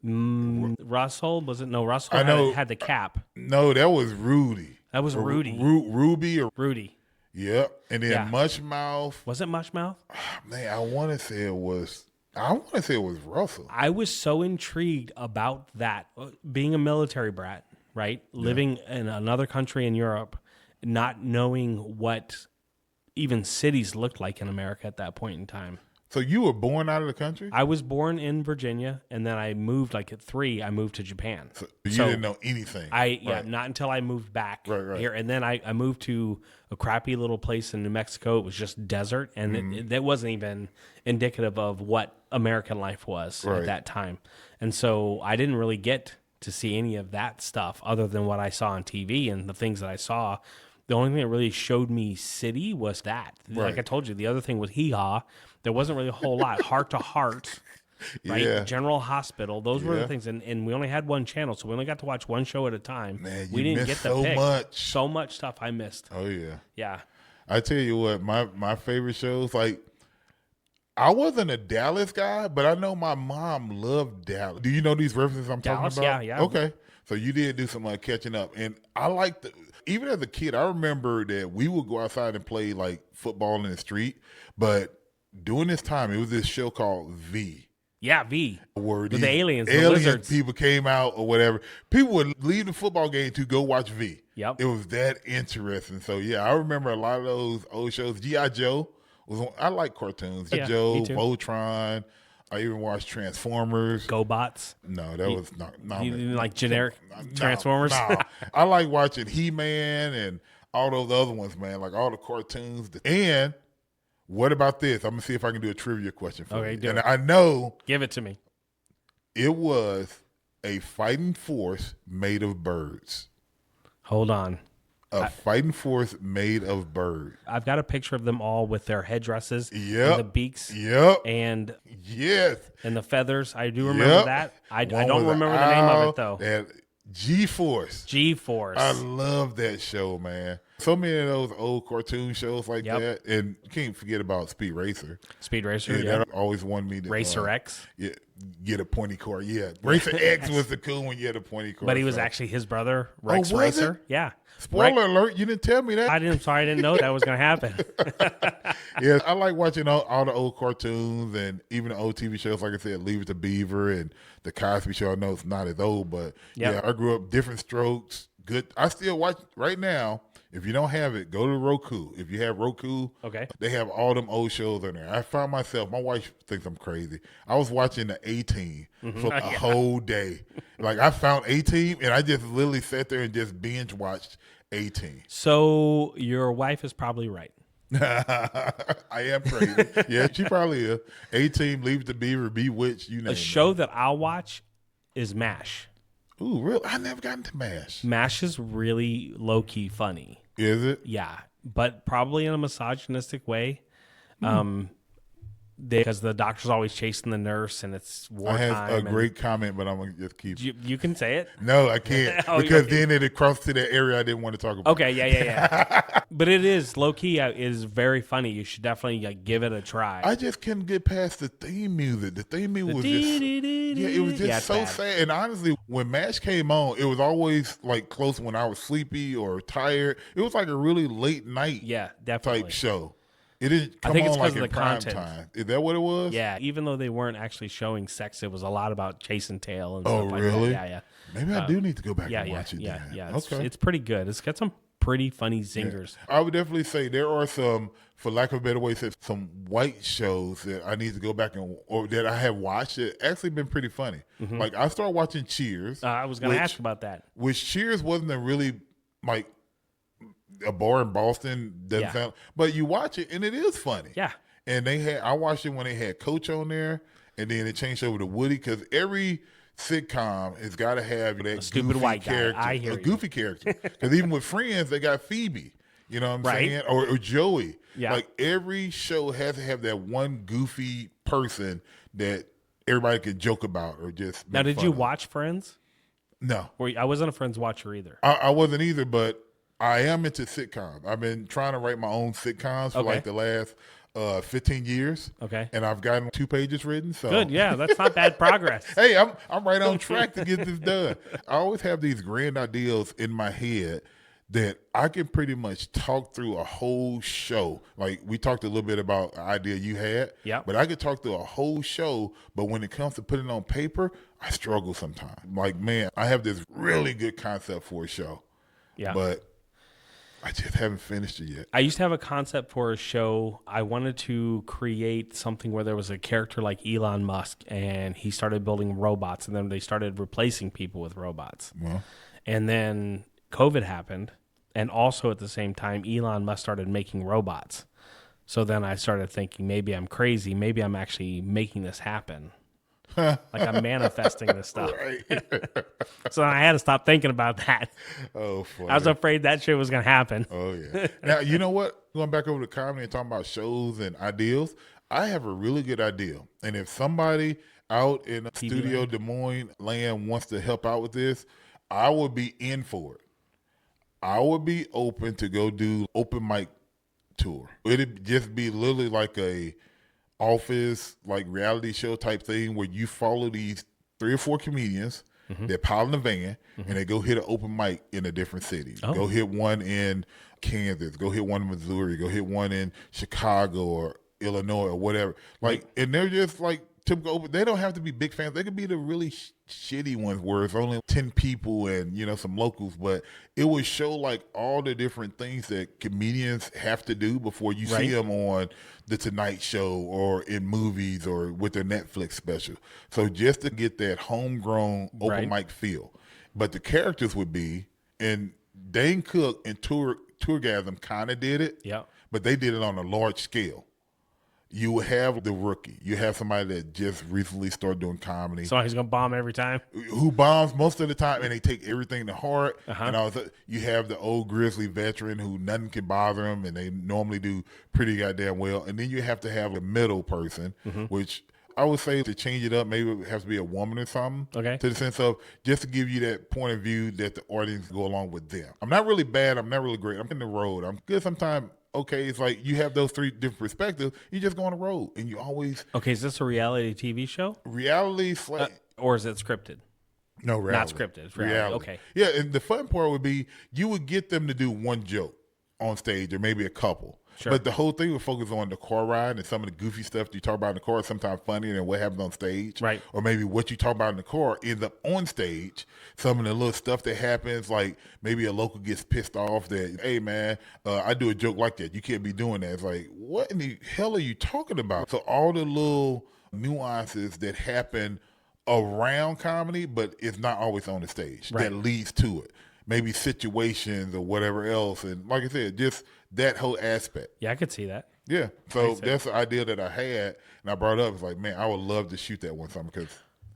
Russell? Was it? No, Russell had the cap. No, that was Rudy. That was Rudy. Ruby or Rudy. Yep. And then Mushmouth. Was it Mushmouth? Man, I want to say it was Russell. I was so intrigued about that. Being a military brat, right? Living in another country in Europe, not knowing what even cities looked like in America at that point in time. So you were born out of the country? I was born in Virginia, and then I moved, at 3, I moved to Japan. So you didn't know anything? Not until I moved back here. And then I moved to a crappy little place in New Mexico. It was just desert, and that wasn't even indicative of what American life was at that time. And so I didn't really get to see any of that stuff other than what I saw on TV and the things that I saw. The only thing that really showed me city was that. Right. Like I told you, the other thing was Hee Haw. There wasn't really a whole lot. Heart to Heart, right? Yeah. General Hospital. Those were the things. And we only had one channel, so we only got to watch one show at a time. Man, we didn't get the so pick. much. So much stuff I missed. Oh, yeah. Yeah. I tell you what, my favorite shows, like, I wasn't a Dallas guy, but I know my mom loved Dallas. Do you know these references I'm talking about? Yeah. Okay. So you did do some catching up. And I liked even as a kid, I remember that we would go outside and play like football in the street. But during this time, it was this show called V. Yeah, V. Where the aliens, the lizards. People came out or whatever. People would leave the football game to go watch V. Yep. It was that interesting. So, yeah, I remember a lot of those old shows. G.I. Joe. I like cartoons. Yeah, Joe, me too. Voltron. I even watched Transformers. GoBots. No, that was not. You didn't like generic Transformers? No. I like watching He-Man and all those other ones, man. Like all the cartoons. And what about this? I'm gonna see if I can do a trivia question for you. Do and it. I know Give it to me. it was a fighting force made of birds. Hold on. A fighting force made of birds. I've got a picture of them all with their headdresses Yep. and the beaks Yep. and Yes. the feathers. I do remember that. I don't remember the name of it, though. That G-Force. G-Force. I love that show, man. So many of those old cartoon shows like that. And you can't forget about Speed Racer. Speed Racer, Yeah, that always wanted me to. Racer X. Yeah, get a pointy car. Yeah, Racer X was the cool when you had a pointy car. But he was actually his brother, Rex was Racer. it? Yeah. Spoiler alert, you didn't tell me that. Sorry, I didn't know that was going to happen. Yeah, I like watching all the old cartoons and even the old TV shows. Like I said, Leave It to Beaver and the Cosby Show. I know it's not as old, but yeah, I grew up Different Strokes. Good. I still watch right now. If you don't have it, go to Roku. If you have Roku, Okay. they have all them old shows on there. I found myself, my wife thinks I'm crazy. I was watching the A-Team for a whole day. Like I found A-Team and I just literally sat there and just binge watched A-Team. So your wife is probably right. I am crazy. Yeah, she probably is. A-Team, Leave It to Beaver, Bewitched, you name A it. show that I'll watch is MASH. Ooh, really? I never got into MASH. MASH is really low-key funny. Is it? Yeah, but probably in a misogynistic way. Because the doctor's always chasing the nurse, and it's wartime. I had a great comment, but I'm going to just keep You can say it. No, I can't. Because then it crossed to that area I didn't want to talk about. Okay, yeah. But it is low-key. It is very funny. You should definitely give it a try. I just couldn't get past the theme music. The theme music was just... Yeah, it was just so sad. And honestly, when MASH came on, it was always like close when I was sleepy or tired. It was like a really late night definitely. type show. It didn't come I think on it's like because of in the prime content. time. Is that what it was? Yeah, even though they weren't actually showing sex, it was a lot about chasing tail and Oh, stuff like really? that. Yeah. Maybe I do need to go back and watch it. Yeah. then. Okay. It's pretty good. It's got some pretty funny zingers. I would definitely say there are some, for lack of a better way to say, some white shows that I need to go back or that I have watched that actually been pretty funny. Like I started watching Cheers. I was going to ask about that. Which Cheers wasn't a really like a bar in Boston, doesn't sound, but you watch it and it is funny. Yeah. And I watched it when they had Coach on there, and then it changed over to Woody, because every sitcom has got to have that stupid goofy white guy. character, I hear you. goofy character. Because even with Friends, they got Phoebe. You know what I'm Right. saying? Or Joey. Yeah. Like every show has to have that one goofy person that everybody could joke about or just. Now, make did fun you of. watch Friends? No, I wasn't a Friends watcher either. I wasn't either, but I am into sitcoms. I've been trying to write my own sitcoms for like the last 15 years. Okay. And I've gotten 2 pages written. So Good. Yeah, that's not bad progress. Hey, I'm right on track to get this done. I always have these grand ideas in my head that I can pretty much talk through a whole show. Like we talked a little bit about an idea you had. Yeah. But I could talk through a whole show, but when it comes to putting it on paper, I struggle sometimes. Like, man, I have this really good concept for a show. Yeah. But I just haven't finished it yet. I used to have a concept for a show. I wanted to create something where there was a character like Elon Musk, and he started building robots, and then they started replacing people with robots. Well, And then COVID happened, and also at the same time, Elon Musk started making robots. So then I started thinking, maybe I'm crazy. Maybe I'm actually making this happen. Like I'm manifesting this stuff. right. So I had to stop thinking about that. Oh, funny. I was afraid that shit was going to happen. Oh, yeah. Now, you know what? Going back over to comedy and talking about shows and ideas, I have a really good idea. And if somebody out in Studio Des Moines land wants to help out with this, I would be in for it. I would be open to go do open mic tour. It'd just be literally like a office, like reality show type thing where you follow these 3 or 4 comedians. They're piled in a van and they go hit an open mic in a different city. Oh. Go hit one in Kansas. Go hit one in Missouri. Go hit one in Chicago or Illinois or whatever. Like, and they're just like typical open. They don't have to be big fans. They could be the really shitty ones where it's only 10 people and, you know, some locals. But it would show like all the different things that comedians have to do before you see them on the Tonight Show or in movies or with their Netflix special. So just to get that homegrown open mic feel. But the characters would be, and Dane Cook and Tourgasm kind of did it. Yeah. But they did it on a large scale. You will have the rookie. You have somebody that just recently started doing comedy, So he's gonna bomb every time. who bombs most of the time, and they take everything to heart. Uh-huh. And all that. You have the old grizzly veteran who nothing can bother him, and they normally do pretty goddamn well. And then you have to have the middle person, which I would say to change it up, maybe it has to be a woman or something. Okay. To the sense of just to give you that point of view that the audience go along with them. I'm not really bad. I'm not really great. I'm in the road. I'm good sometimes. Okay, it's like you have those three different perspectives. You just go on the road, and you always Okay, is this a reality TV show reality. or is it scripted? No, reality. Not scripted. It's reality. Okay. Yeah, and the fun part would be you would get them to do one joke on stage or maybe a couple. Sure. But the whole thing would focus on the car ride and some of the goofy stuff you talk about in the car is sometimes funnier than what happens on stage. Right. Or maybe what you talk about in the car ends up on stage. Some of the little stuff that happens, like maybe a local gets pissed off that, hey, man, I do a joke like that. You can't be doing that. It's like, what in the hell are you talking about? So all the little nuances that happen around comedy, but it's not always on the stage Right. that leads to it. Maybe situations or whatever else. And like I said, just that whole aspect. Yeah, I could see that. Yeah. So that's the idea that I had. And I brought up, it's like, man, I would love to shoot that one time because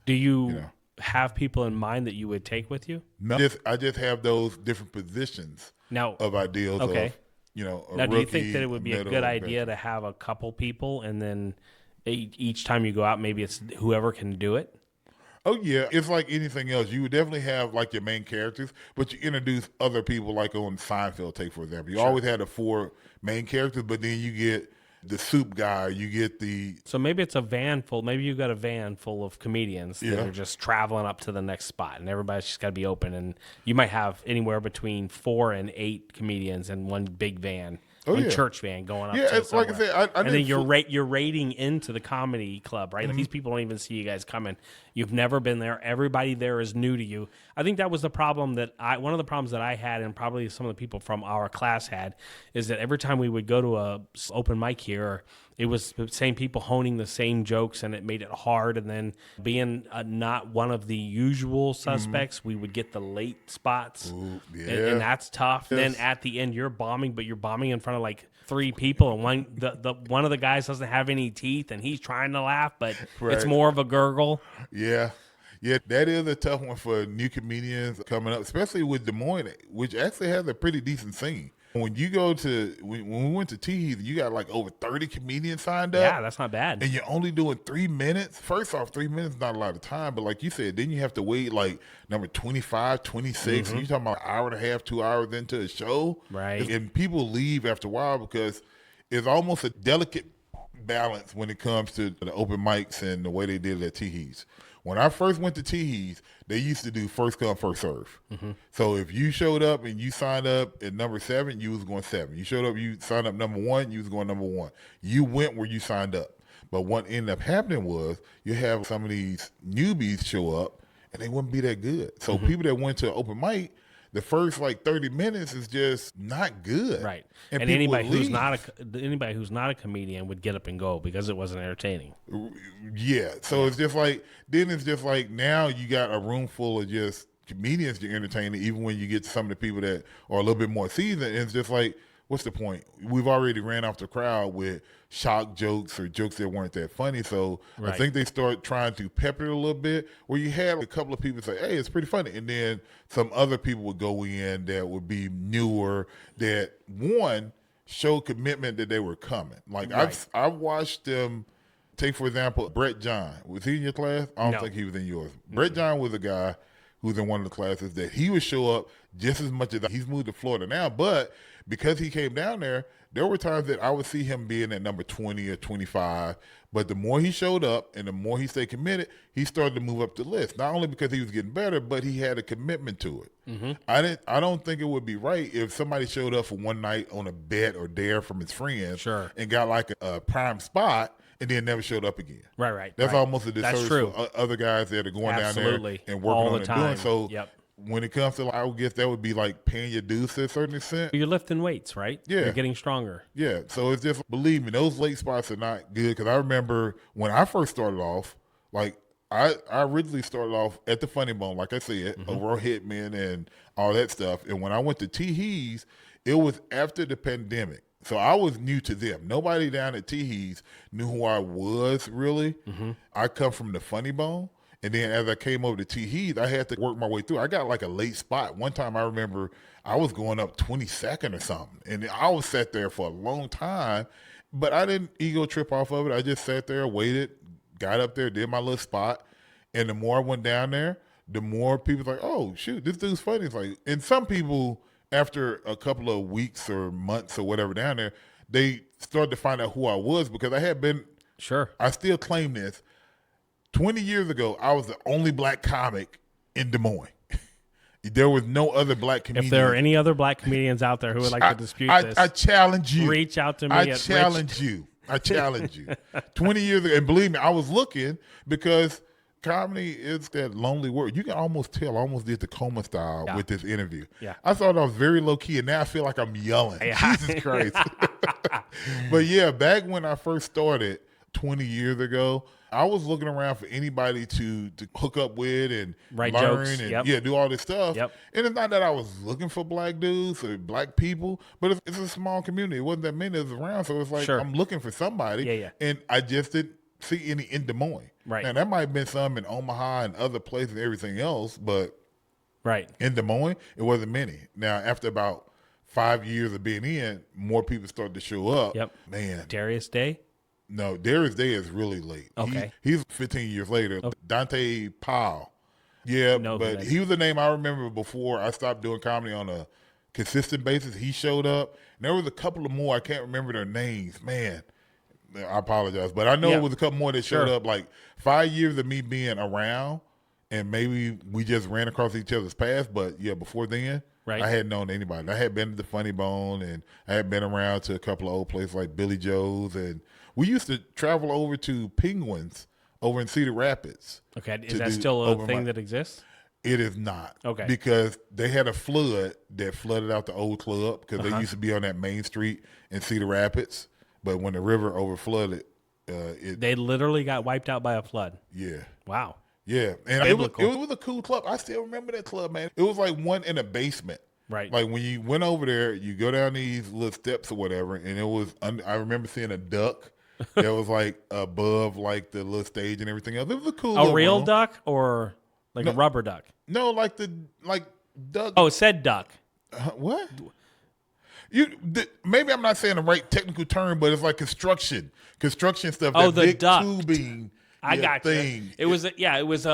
Do you have people in mind that you would take with you? I just have those different positions Now, of ideals okay. of, a now, do you rookie, think that it would be a middle, good and idea to have a couple people, and then each time you go out, maybe it's whoever can do it? Oh, yeah. It's like anything else. You would definitely have, like, your main characters, but you introduce other people, like on Seinfeld, take, for example. You always had the 4 main characters, but then you get the soup guy, you get the... So maybe it's a van full. Maybe you've got a van full of comedians that Yeah. are just traveling up to the next spot, and everybody's just got to be open. And you might have anywhere between 4 and 8 comedians in one big van, one yeah. church van going up. Yeah, to it's like I somewhere. said, I and then didn't you're raiding into the comedy club, right? Like these people don't even see you guys coming. You've never been there. Everybody there is new to you. I think that was the problem one of the problems that I had, and probably some of the people from our class had, is that every time we would go to a open mic here, it was the same people honing the same jokes, and it made it hard. And then being not one of the usual suspects, we would get the late spots, and that's tough. Yes. Then at the end, you're bombing, but you're bombing in front of like 3 people, and one of the guys doesn't have any teeth, and he's trying to laugh, but it's more of a gurgle. Yeah. Yeah, that is a tough one for new comedians coming up, especially with Des Moines, which actually has a pretty decent scene. When you go to, when we went to Tee, you got like over 30 comedians signed up. Yeah, that's not bad. And you're only doing 3 minutes. First off, 3 minutes is not a lot of time, but like you said, then you have to wait like number 25, 26. And you're talking about an hour and a half, 2 hours into a show. Right. And people leave after a while because it's almost a delicate balance when it comes to the open mics and the way they did it at Teehees. When I first went to Teehees, they used to do first come, first serve. So if you showed up and you signed up at number 7, you was going 7. You showed up, you signed up number 1, you was going number 1. You went where you signed up. But what ended up happening was you have some of these newbies show up and they wouldn't be that good. So people that went to open mic, the first like 30 minutes is just not good. Right. And And people anybody leave. who's not a comedian would get up and go because it wasn't entertaining. Yeah. So it's just like, then it's just like now you got a room full of just comedians to entertain, even when you get to some of the people that are a little bit more seasoned. And it's just like, what's the point? We've already ran off the crowd with shock jokes or jokes that weren't that funny. So Right. I think they start trying to pepper it a little bit where you had a couple of people say, hey, it's pretty funny. And then some other people would go in that would be newer that, one, show commitment that they were coming. Like Right. I've watched them. Take, for example, Brett John. Was he in your class? I don't No. think he was in yours. Brett John was a guy who was in one of the classes that he would show up just as much as he's moved to Florida now. But because he came down there were times that I would see him being at number 20 or 25. But the more he showed up and the more he stayed committed, he started to move up the list. Not only because he was getting better, but he had a commitment to it. I don't think it would be right if somebody showed up for one night on a bet or dare from his friends Sure. and got like a prime spot and then never showed up again. Right. That's right. almost a That's disservice true. for other guys that are going Absolutely. down there and working All on the it time. doing. So Yep. when it comes to, I would guess that would be like paying your dues to a certain extent. You're lifting weights, right? Yeah. You're getting stronger. Yeah. So it's just, believe me, those late spots are not good. Because I remember when I first started off, like I originally started off at the Funny Bone, like I said, over Hitman and all that stuff. And when I went to Teehees, it was after the pandemic. So I was new to them. Nobody down at Teehees knew who I was really. I come from the Funny Bone. And then as I came over to Teehees, I had to work my way through. I got like a late spot. One time I remember I was going up 22nd or something. And I was sat there for a long time. But I didn't ego trip off of it. I just sat there, waited, got up there, did my little spot. And the more I went down there, the more people like, oh, shoot, this dude's funny. It's like, and some people, after a couple of weeks or months or whatever down there, they started to find out who I was because I had been, Sure. I still claim this. 20 years ago, I was the only black comic in Des Moines. There was no other black comedian. If there are any other black comedians out there who would like to dispute this, I challenge you. reach out to me. I challenge you. 20 years ago, and believe me, I was looking because comedy is that lonely word. You can almost tell. I almost did the coma style with this interview. Yeah. I thought I was very low key, and now I feel like I'm yelling. Yeah. Jesus Christ. But yeah, back when I first started 20 years ago, I was looking around for anybody to hook up with and Write learn jokes. and Yep. do all this stuff. Yep. And it's not that I was looking for black dudes or black people, but it's a small community. It wasn't that many of us around, so it's like Sure. I'm looking for somebody. Yeah. And I just didn't see any in Des Moines. Right. Now, that might have been some in Omaha and other places and everything else, but Right. in Des Moines, it wasn't many. Now, after about 5 years of being in, more people started to show up. Yep. Man, Darius Day. no, Darius Day is really late. Okay. He's 15 years later. Dante Powell. Yeah, No, but but he was the name I remember before I stopped doing comedy on a consistent basis. He showed up. And there was a couple of more. I can't remember their names. Man, I apologize. But I know Yeah. it was a couple more that showed Sure. up. Like 5 years of me being around, and maybe we just ran across each other's paths. But, yeah, before then, Right. I hadn't known anybody. I had been to the Funny Bone, and I had been around to a couple of old places like Billy Joe's, and we used to travel over to Penguins over in Cedar Rapids. Okay. Is to that do still a open thing mic. that exists? It is not. Okay. Because they had a flood that flooded out the old club because Uh-huh. they used to be on that main street in Cedar Rapids. But when the river overflooded, They literally got wiped out by a flood. yeah. Wow. Yeah. And it Biblical. was a cool club. I still remember that club, man. It was like one in a basement. Right. Like when you went over there, you go down these little steps or whatever, and it was, I remember seeing a duck that was like above like the little stage and everything else. It was a cool A little real room. duck or like a rubber duck? No, like duck. Oh, it said duck. What? Maybe I'm not saying the right technical term, but it's like construction stuff. Oh, that the big duct. tubing. I got thing. you. It was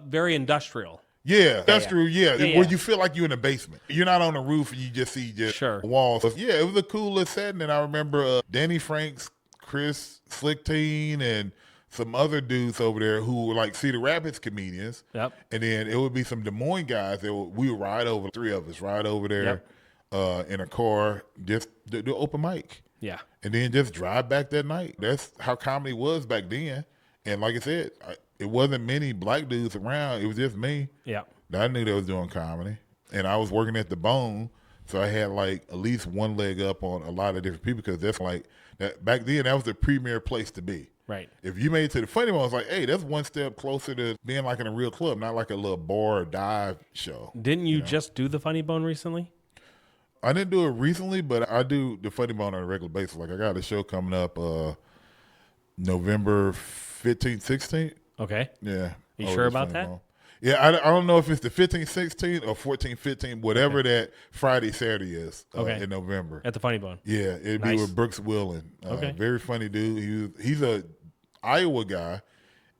very industrial. Yeah, that's true. Yeah, Yeah, where yeah. you feel like you're in a basement. You're not on the roof and you just see Sure. walls. So, yeah, it was a cool little setting. And I remember Danny Franks, Chris Slickteen, and some other dudes over there who were like Cedar Rapids comedians. Yep. And then it would be some Des Moines guys that we would ride over, three of us ride over there in a car, just do open mic. Yeah. And then just drive back that night. That's how comedy was back then. And like I said, it wasn't many black dudes around. It was just me. Yeah. that I knew they was doing comedy. And I was working at the Bone, so I had like at least one leg up on a lot of different people because that's like that back then. That was the premier place to be. Right. If you made it to the Funny Bone, it's like, hey, that's one step closer to being like in a real club, not like a little bar or dive show. Didn't you just do the Funny Bone recently? I didn't do it recently, but I do the Funny Bone on a regular basis. Like I got a show coming up November 15th, 16th. Okay. Yeah. You over sure this about Funny that? Bone. Yeah, I don't know if it's the 15th, 16th or 14th, 15th, whatever that Friday, Saturday is in November. At the Funny Bone. Yeah, it'd Nice. be with Brooks Willen. Okay. Very funny dude. He's a Iowa guy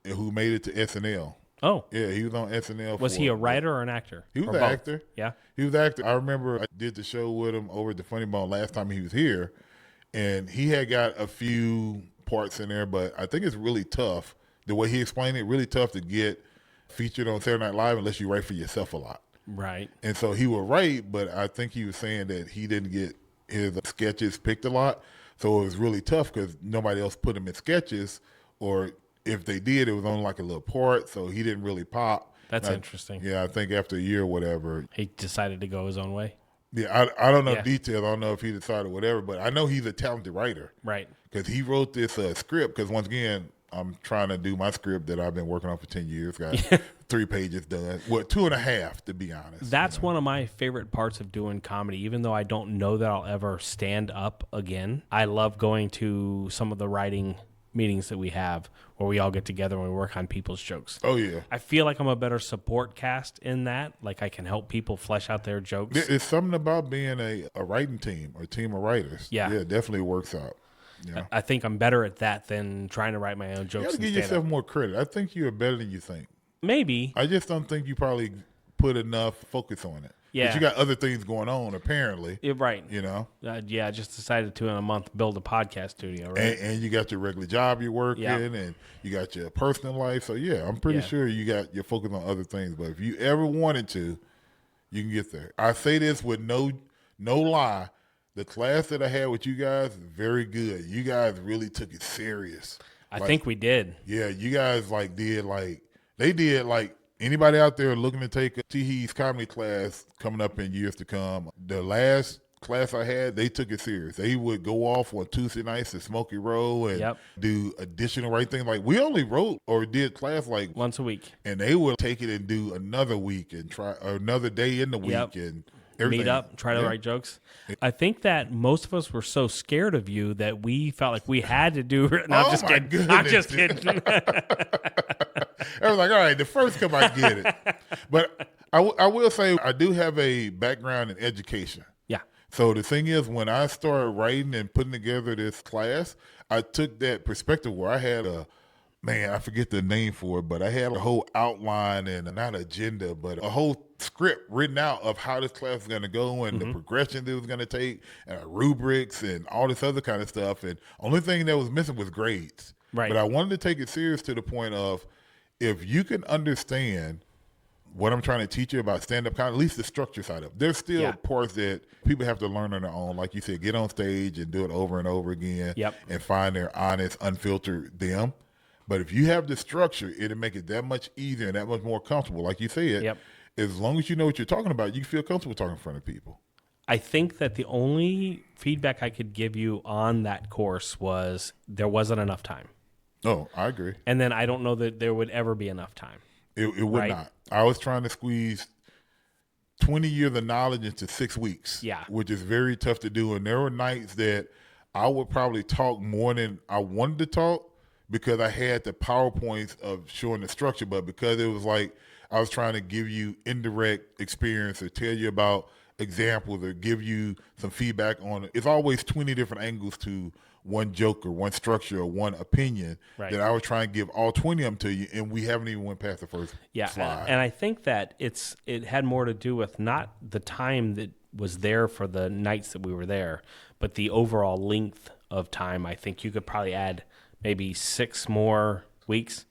who made it to SNL. Oh. Yeah, he was on SNL. Was he a writer or an actor? He was Or an both? actor. Yeah. He was an actor. I remember I did the show with him over at the Funny Bone last time he was here, and he had got a few parts in there, but I think it's really tough. The way he explained it, really tough to get featured on Saturday Night Live unless you write for yourself a lot. Right. And so he would write, but I think he was saying that he didn't get his sketches picked a lot. So it was really tough because nobody else put him in sketches, or if they did, it was on like a little part, so he didn't really pop. That's And interesting. Yeah, I think after a year or whatever. He decided to go his own way. Yeah, I don't know Yeah. details. I don't know if he decided whatever, but I know he's a talented writer Right. because he wrote this script because, once again, I'm trying to do my script that I've been working on for 10 years. Got 3 pages done. Well, 2.5 to be honest. That's one of my favorite parts of doing comedy, even though I don't know that I'll ever stand up again. I love going to some of the writing meetings that we have where we all get together and we work on people's jokes. Oh, yeah. I feel like I'm a better support cast in that. Like I can help people flesh out their jokes. It's something about being a writing team or a team of writers. Yeah. Yeah, it definitely works out. Yeah. I think I'm better at that than trying to write my own You jokes. got to and give stand yourself up. more credit. I think you're better than you think. Maybe. I just don't think you probably put enough focus on it. Yeah. But you got other things going on, apparently. You're right. You know? Yeah, I just decided to in a month build a podcast studio, right? And you got your regular job you're working, Yeah. and you got your personal life. So, yeah, I'm pretty Yeah. sure you got your focus on other things. But if you ever wanted to, you can get there. I say this with no lie. The class that I had with you guys is very good. You guys really took it serious. I think we did. Yeah, you guys they did anybody out there looking to take a Tee's comedy class coming up in years to come. The last class I had, they took it serious. They would go off on Tuesday nights to Smoky Row and do additional writing. Like we only wrote or did class like Once a week. and they would take it and do another week and try or another day in the week and everything. Meet up, try to write jokes. I think that most of us were so scared of you that we felt like we had to do. No, I'm just kidding. Goodness. I'm just kidding. I was like, all right, the first come I get it. But I will say I do have a background in education. Yeah. So the thing is, when I started writing and putting together this class, I took that perspective where I had I forget the name for it, but I had a whole outline and not agenda, but a whole script written out of how this class was going to go and the progression that it was going to take and rubrics and all this other kind of stuff. And only thing that was missing was grades. Right. But I wanted to take it serious to the point of if you can understand what I'm trying to teach you about stand-up comedy, at least the structure side of it. There's still parts that people have to learn on their own. Like you said, get on stage and do it over and over again and find their honest, unfiltered them. But if you have the structure, it'll make it that much easier and that much more comfortable. Like you said, as long as you know what you're talking about, you can feel comfortable talking in front of people. I think that the only feedback I could give you on that course was there wasn't enough time. Oh, I agree. And then I don't know that there would ever be enough time. It would not. I was trying to squeeze 20 years of knowledge into 6 weeks, which is very tough to do. And there were nights that I would probably talk more than I wanted to talk because I had the PowerPoints of showing the structure, but because it was like I was trying to give you indirect experience or tell you about examples or give you some feedback on it. It's always 20 different angles to one joke or one structure or one opinion that I was trying to give all 20 of them to you, and we haven't even went past the first slide. And I think that it had more to do with not the time that was there for the nights that we were there, but the overall length of time. I think you could probably add maybe 6 more weeks,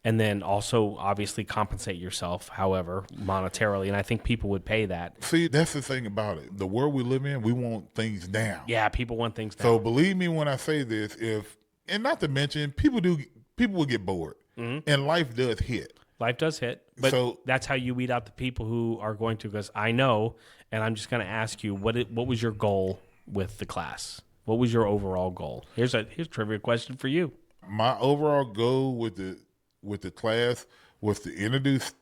and then also obviously compensate yourself, however, monetarily. And I think people would pay that. See, that's the thing about it. The world we live in, we want things now. Yeah, people want things now. So believe me when I say this, and not to mention, people will get bored, and life does hit. Life does hit, but that's how you weed out the people who are going to. Because I know, and I'm just going to ask you, what was your goal with the class? What was your overall goal? Here's a trivia question for you. My overall goal with the class was to introduce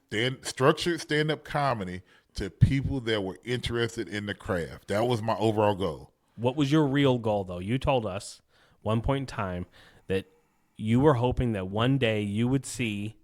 structured stand-up comedy to people that were interested in the craft. That was my overall goal. What was your real goal, though? You told us one point in time that you were hoping that one day you would see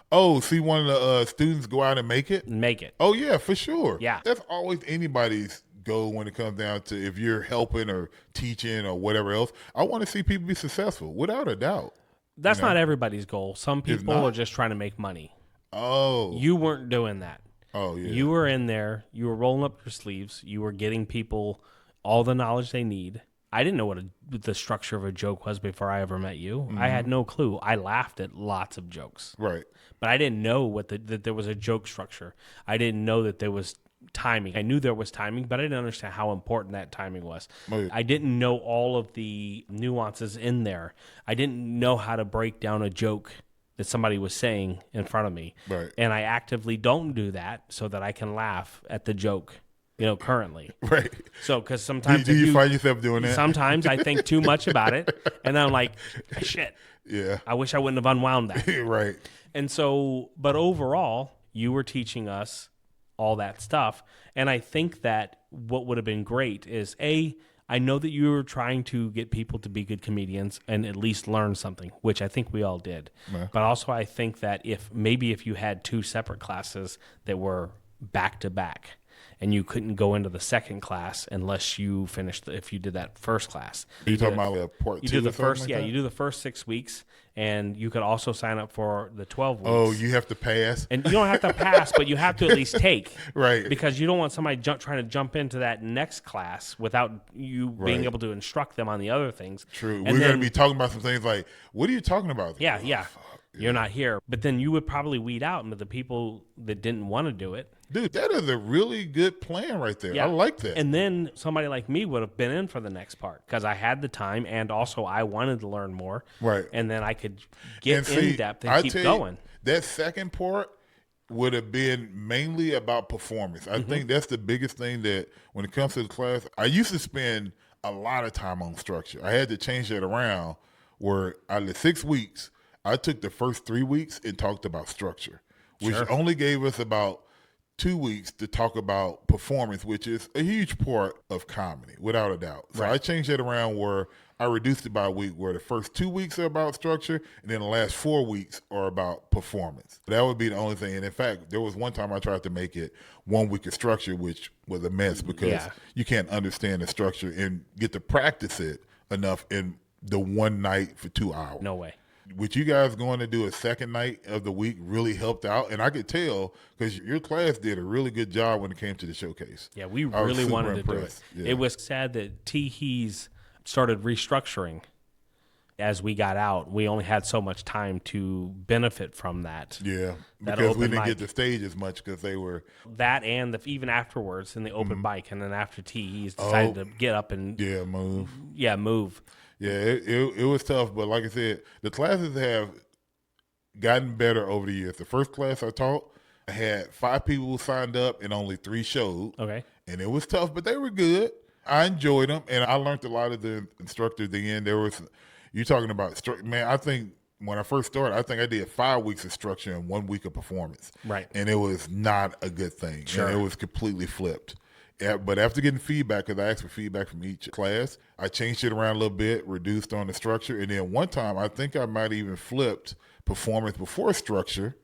one of the students go out and make it? Make it. Oh, yeah, for sure. Yeah. That's always anybody's goal when it comes down to if you're helping or teaching or whatever else. I want to see people be successful, without a doubt. That's not everybody's goal. Some people are just trying to make money. Oh. You weren't doing that. Oh, yeah. You were in there. You were rolling up your sleeves. You were getting people all the knowledge they need. I didn't know what the structure of a joke was before I ever met you. I had no clue. I laughed at lots of jokes. Right. But I didn't know that there was a joke structure. I didn't know that there was timing. I knew there was timing, but I didn't understand how important that timing was. Oh, yeah. I didn't know all of the nuances in there. I didn't know how to break down a joke that somebody was saying in front of me. Right. And I actively don't do that so that I can laugh at the joke, currently. Right. So, because sometimes do you find yourself doing that? Sometimes I think too much about it, and I'm like, shit, Yeah. I wish I wouldn't have unwound that. Right. And so, but overall, you were teaching us all that stuff. And I think that what would have been great is I know that you were trying to get people to be good comedians and at least learn something, which I think we all did. Yeah. But also I think that if you had 2 separate classes that were back to back, and you couldn't go into the second class unless you finished if you did that first class. Are you talking about part 2? You do the first, like yeah, that? you do the first 6 weeks, and you could also sign up for the 12 weeks. Oh, you have to pass? And you don't have to pass, but you have to at least take. Right. Because you don't want somebody trying to jump into that next class without you being Right. able to instruct them on the other things. True. And We're going then- to be talking about some things like, what are you talking about? Yeah, Oh, yeah. fuck. You're not here. But then you would probably weed out the people that didn't want to do it. Dude, that is a really good plan right there. Yeah. I like that. And then somebody like me would have been in for the next part because I had the time and also I wanted to learn more. Right. And then I could get And see, in depth and I keep tell going. You, that second part would have been mainly about performance. I think that's the biggest thing that when it comes to the class, I used to spend a lot of time on structure. I had to change that around where out of the 6 weeks, I took the first 3 weeks and talked about structure, which Sure. only gave us about 2 weeks to talk about performance, which is a huge part of comedy, without a doubt. So Right. I changed that around where I reduced it by a week, where the first 2 weeks are about structure, and then the last 4 weeks are about performance. That would be the only thing. And in fact, there was one time I tried to make it 1 week of structure, which was a mess because Yeah. you can't understand the structure and get to practice it enough in the one night for 2 hours. No way. With you guys going to do a second night of the week really helped out. And I could tell because your class did a really good job when it came to the showcase. Yeah, we I was really super wanted to impressed. do it. Yeah. It was sad that Teehees started restructuring as we got out. We only had so much time to benefit from that. Yeah, That because we open didn't mic. get the stage as much because they were, That and even afterwards in the open Mm-hmm. mic, and then after Teehees decided Oh. to get up and move. move. Yeah, it was tough. But like I said, the classes have gotten better over the years. The first class I taught, I had 5 people who signed up and only 3 showed. Okay. And it was tough, but they were good. I enjoyed them, and I learned a lot of the instructors. Then there was, you talking about man. I think when I first started, I think I did 5 weeks of structure and 1 week of performance. Right. And it was not a good thing. Sure. And it was completely flipped. Yeah, but after getting feedback, because I asked for feedback from each class, I changed it around a little bit, reduced on the structure, and then one time I think I might even flipped performance before structure,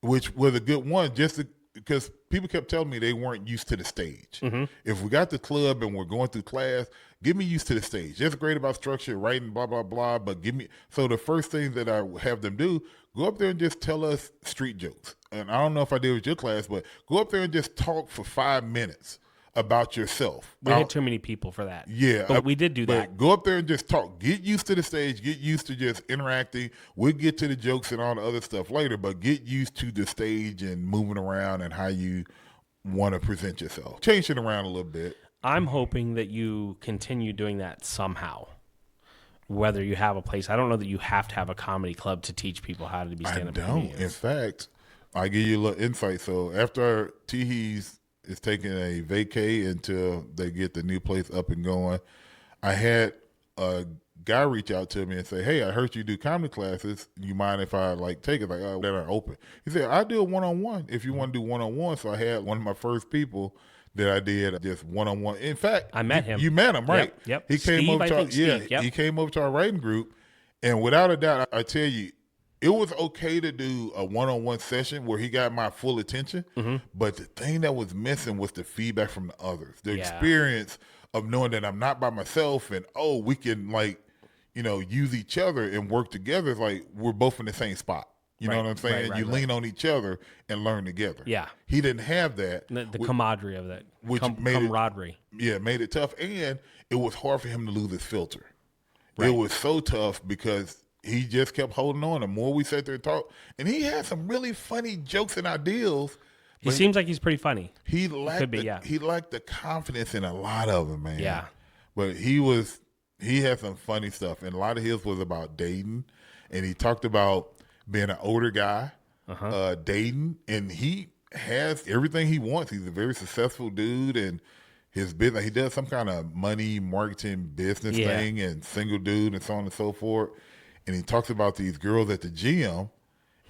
which was a good one, because people kept telling me they weren't used to the stage. Mm-hmm. If we got the club and we're going through class, get me used to the stage. That's great about structure, writing, blah, blah, blah, but so the first thing that I have them do, go up there and just tell us street jokes. And I don't know if I did with your class, but go up there and just talk for 5 minutes about yourself. We had too many people for that. Yeah. But we did do but that. Go up there and just talk. Get used to the stage. Get used to just interacting. We'll get to the jokes and all the other stuff later, but get used to the stage and moving around and how you want to present yourself. Change it around a little bit. I'm hoping that you continue doing that somehow. Whether you have a place, I don't know that you have to have a comedy club to teach people how to be I stand-up don't. comedians. In fact, I give you a little insight. So after Teehees is taking a vacay until they get the new place up and going, I had a guy reach out to me and say, "Hey, I heard you do comedy classes. You mind if I take it?" Like, oh, that are open. He said, "I do a one-on-one if you want to do one-on-one." So I had one of my first people that I did just one-on-one. In fact, I met him. You met him, right? Yep. He came Steve, over I to our, think Steve, yep. he came over to our writing group, and without a doubt, I tell you, it was okay to do a one-on-one session where he got my full attention, but the thing that was missing was the feedback from the others, the Yeah. experience of knowing that I'm not by myself, and we can use each other and work together. It's like we're both in the same spot. You know Right, what I'm saying? right, You right. lean on each other and learn together. Yeah. He didn't have that. The camaraderie of that. Which made it- camaraderie. Yeah, made it tough, and it was hard for him to lose his filter. Right. It was so tough because he just kept holding on. The more we sat there and talked, and he had some really funny jokes and ideals. He seems like he's pretty funny. He lacked could be, yeah. he lacked the confidence in a lot of them, man. Yeah. But he had some funny stuff, and a lot of his was about dating, and he talked about being an older guy, dating, and he has everything he wants. He's a very successful dude, and his business, he does some kind of money marketing business Yeah. thing, and single dude, and so on and so forth. and he talks about these girls at the gym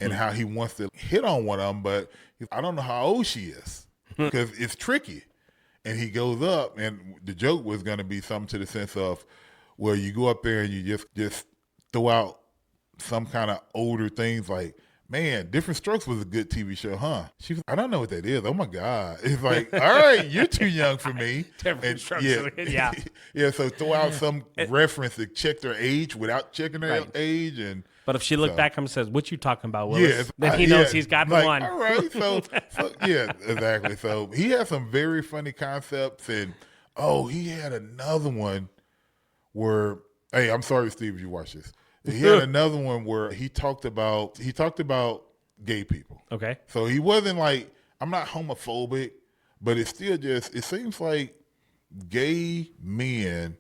and how he wants to hit on one of them, but I don't know how old she is because it's tricky. And he goes up, and the joke was going to be something to the sense of, well, you go up there and you just throw out some kind of older things like, man, Different Strokes was a good TV show, huh? She was, I don't know what that is. Oh my God. It's like, all right, you're too young for me. Different Strokes. Yeah. Yeah, so throw out some reference to check their age without checking their age. But if she looked back and says, what you talking about, Willis? Then he knows he's got like, one. All right. So, yeah, exactly. So he had some very funny concepts. And, he had another one where, hey, I'm sorry, Steve, if you watch this. He had another one where he talked about gay people. Okay. So he wasn't like, I'm not homophobic, but it's still just, it seems like gay men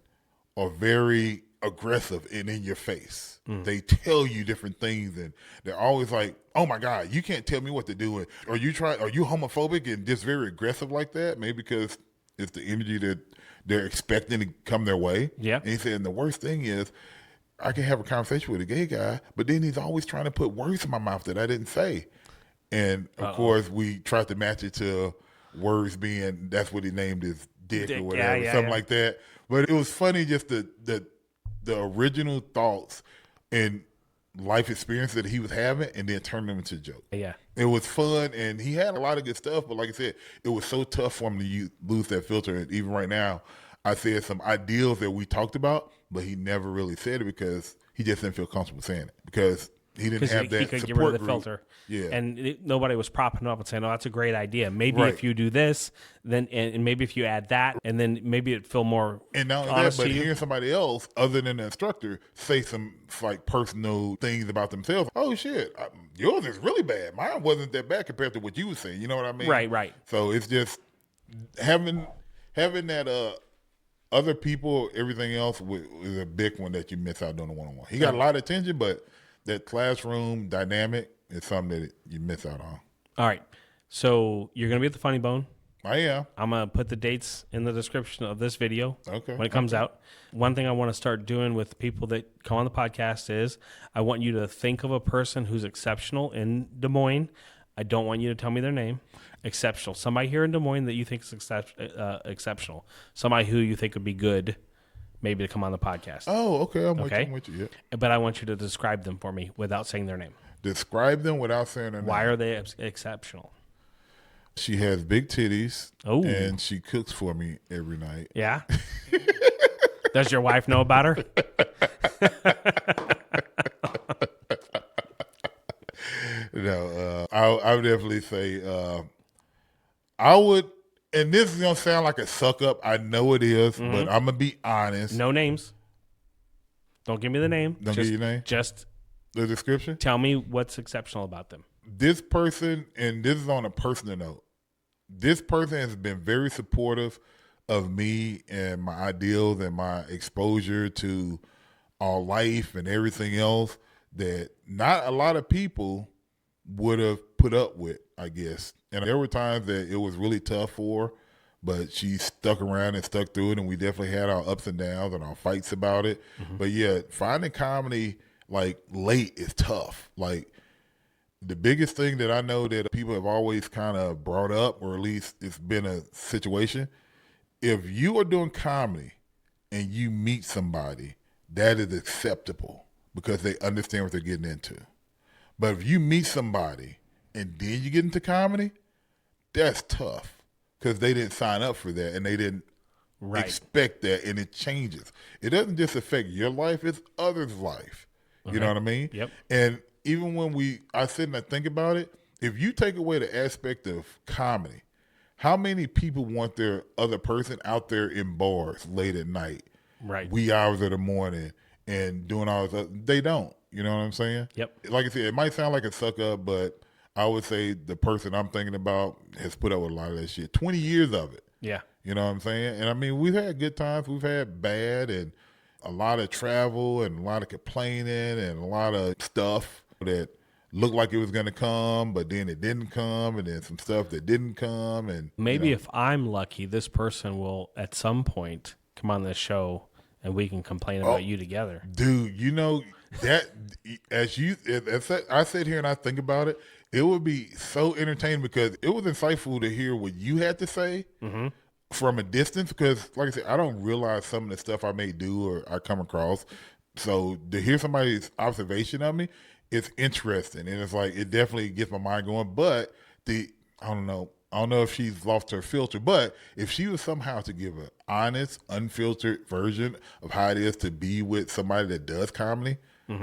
are very aggressive and in your face. They tell you different things, and they're always like, oh my God, you can't tell me what to do. Are you homophobic and just very aggressive like that? Maybe because it's the energy that they're expecting to come their way. Yeah. And he said, and the worst thing is, I can have a conversation with a gay guy, but then he's always trying to put words in my mouth that I didn't say. And of course, we tried to match it to words being, that's what he named his dick or whatever, something like that. But it was funny, just the original thoughts and life experience that he was having, and then turn them into a joke. Yeah. It was fun, and he had a lot of good stuff, but like I said, it was so tough for him to lose that filter. And even right now, I said some ideals that we talked about, but he never really said it because he just didn't feel comfortable saying it because he didn't have that he could support get rid of the group. filter. Yeah. And nobody was propping him up and saying, oh, that's a great idea. Maybe if you do this, then and maybe if you add that, and then maybe it'd feel more and not only honest that, but to you. hearing somebody else other than the instructor say some like personal things about themselves. Oh shit, yours is really bad. Mine wasn't that bad compared to what you were saying. You know what I mean? Right. So it's just having that other people, everything else is a big one that you miss out on the one-on-one. He got a lot of attention, but that classroom dynamic is something that you miss out on. All right. So you're going to be at the Funny Bone. I am. I'm going to put the dates in the description of this video when it comes out. One thing I want to start doing with people that come on the podcast is I want you to think of a person who's exceptional in Des Moines. I don't want you to tell me their name. Exceptional. Somebody here in Des Moines that you think is exceptional. Somebody who you think would be good maybe to come on the podcast. Oh, okay. I'm with you. Yeah. But I want you to describe them for me without saying their name. Describe them without saying their name. Why are they exceptional? She has big titties, and she cooks for me every night. Yeah? Does your wife know about her? No, I would definitely say I would, and this is going to sound like a suck up. I know it is, but I'm going to be honest. No names. Don't give me the name. Don't give you your name? Just the description? Tell me what's exceptional about them. This person, and this is on a personal note, this person has been very supportive of me and my ideals and my exposure to our life and everything else that not a lot of people would have put up with, I guess. And there were times that it was really tough for her, but she stuck around and stuck through it, and we definitely had our ups and downs and our fights about it. But yeah, finding comedy like late is tough. Like the biggest thing that I know that people have always kind of brought up, or at least it's been a situation, if you are doing comedy and you meet somebody, that is acceptable because they understand what they're getting into. But if you meet somebody and then you get into comedy, that's tough because they didn't sign up for that and they didn't expect that, and it changes. It doesn't just affect your life, it's others' life. You know what I mean? Yep. And even when I sit and I think about it, if you take away the aspect of comedy, how many people want their other person out there in bars late at night, wee hours of the morning, and doing all this? They don't. You know what I'm saying? Yep. Like I said, it might sound like a suck up, but I would say the person I'm thinking about has put up with a lot of that shit. 20 years of it. Yeah. You know what I'm saying? And I mean, we've had good times. We've had bad, and a lot of travel and a lot of complaining and a lot of stuff that looked like it was going to come, but then it didn't come, and then some stuff that didn't come. And maybe if I'm lucky, this person will at some point come on this show and we can complain about you together. Dude, you know that I sit here and I think about it, it would be so entertaining because it was insightful to hear what you had to say from a distance. Because, like I said, I don't realize some of the stuff I may do or I come across. So to hear somebody's observation of me, it's interesting, and it's like it definitely gets my mind going. But I don't know if she's lost her filter, but if she was somehow to give an honest, unfiltered version of how it is to be with somebody that does comedy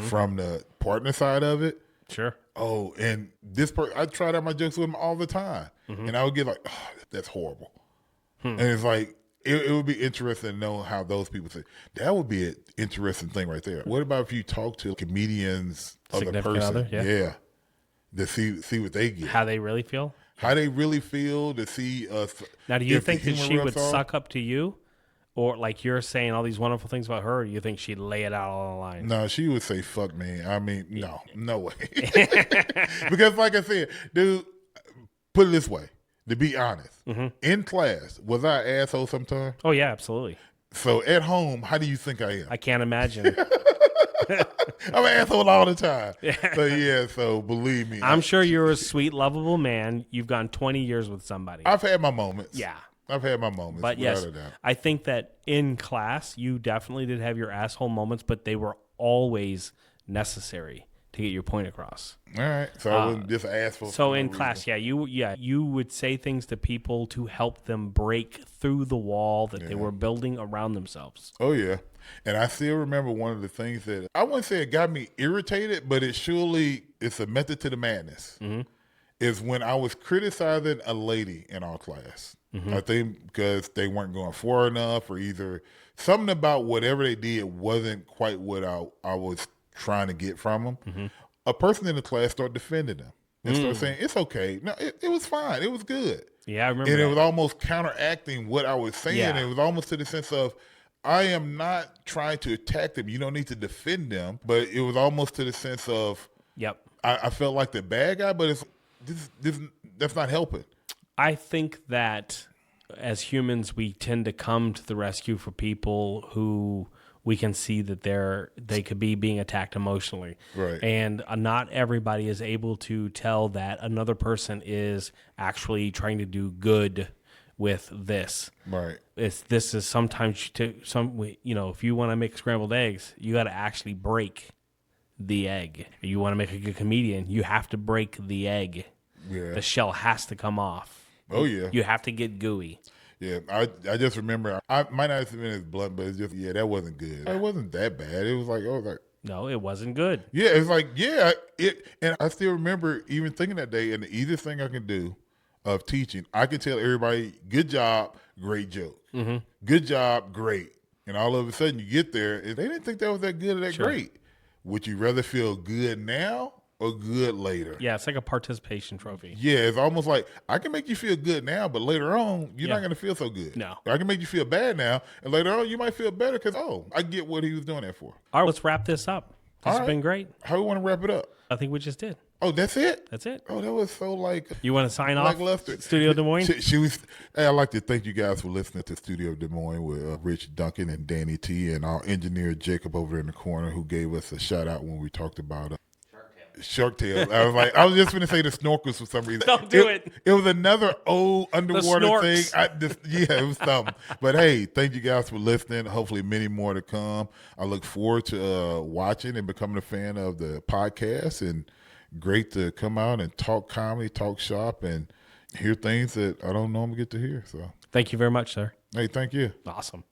from the partner side of it. Sure. Oh, and this person, I tried out my jokes with him all the time, and I would get like, oh, that's horrible. And it's like, it would be interesting to know how those people say. That would be an interesting thing right there. What about if you talk to comedians of the person? Other, yeah. To see what they get. How they really feel? How they really feel, to see Now, do you if think the that she humor would rubs off. suck up to you? Or like you're saying all these wonderful things about her, or do you think she'd lay it out all on the line? No, she would say, fuck me. I mean, no way. Because like I said, dude, put it this way, to be honest, in class, was I an asshole sometimes? Oh, yeah, absolutely. So at home, how do you think I am? I can't imagine. I'm an asshole all the time. So believe me. I'm sure you're a sweet, lovable man. You've gone 20 years with somebody. I've had my moments. Yeah. I've had my moments. But yes, without a doubt. I think that in class, you definitely did have your asshole moments, but they were always necessary to get your point across. All right. So I wasn't just an asshole. So for in no class, reason. you would say things to people to help them break through the wall that they were building around themselves. Oh, yeah. And I still remember one of the things that I wouldn't say it got me irritated, but it's a method to the madness. Is when I was criticizing a lady in our class. I think because they weren't going far enough, or either something about whatever they did wasn't quite what I was trying to get from them. A person in the class started defending them and started saying, it's okay. No, it was fine. It was good. Yeah, I remember And that. it was almost counteracting what I was saying. Yeah. It was almost to the sense of, I am not trying to attack them. You don't need to defend them. But it was almost to the sense of, Yep. I felt like the bad guy, but that's not helping. I think that as humans, we tend to come to the rescue for people who we can see that they could be being attacked emotionally. Right. And not everybody is able to tell that another person is actually trying to do good with this. Right. This is sometimes if you want to make scrambled eggs, you got to actually break the egg. If you want to make a good comedian, you have to break the egg. Yeah. The shell has to come off. Oh, yeah. You have to get gooey. Yeah, I just remember, I might not have been as blunt, but it's just, that wasn't good. It wasn't that bad. It was like, No, it wasn't good. yeah, it's like, and I still remember even thinking that day, and the easiest thing I can do of teaching, I can tell everybody, good job, great joke. Good job, great. And all of a sudden you get there, and they didn't think that was that good or that great. Would you rather feel good now or good later? Yeah, it's like a participation trophy. Yeah, it's almost like I can make you feel good now, but later on, you're not going to feel so good. No. I can make you feel bad now, and later on, you might feel better because, I get what he was doing that for. All right, let's wrap this up. This has been great. How we want to wrap it up? I think we just did. Oh, that's it? That's it. Oh, that was so You want to sign off? lackluster. Studio Des Moines? Hey, I'd like to thank you guys for listening to Studio Des Moines with Rich Duncan and Dannie Tee, and our engineer Jacob over in the corner, who gave us a shout out when we talked about Shark Tale. I was just going to say the snorkels for some reason. Don't do it. It was another old underwater thing. snorks. It was something. But hey, thank you guys for listening. Hopefully many more to come. I look forward to watching and becoming a fan of the podcast, and great to come out and talk comedy, talk shop, and hear things that I don't normally get to hear. So Thank you very much, sir. hey, thank you. Awesome.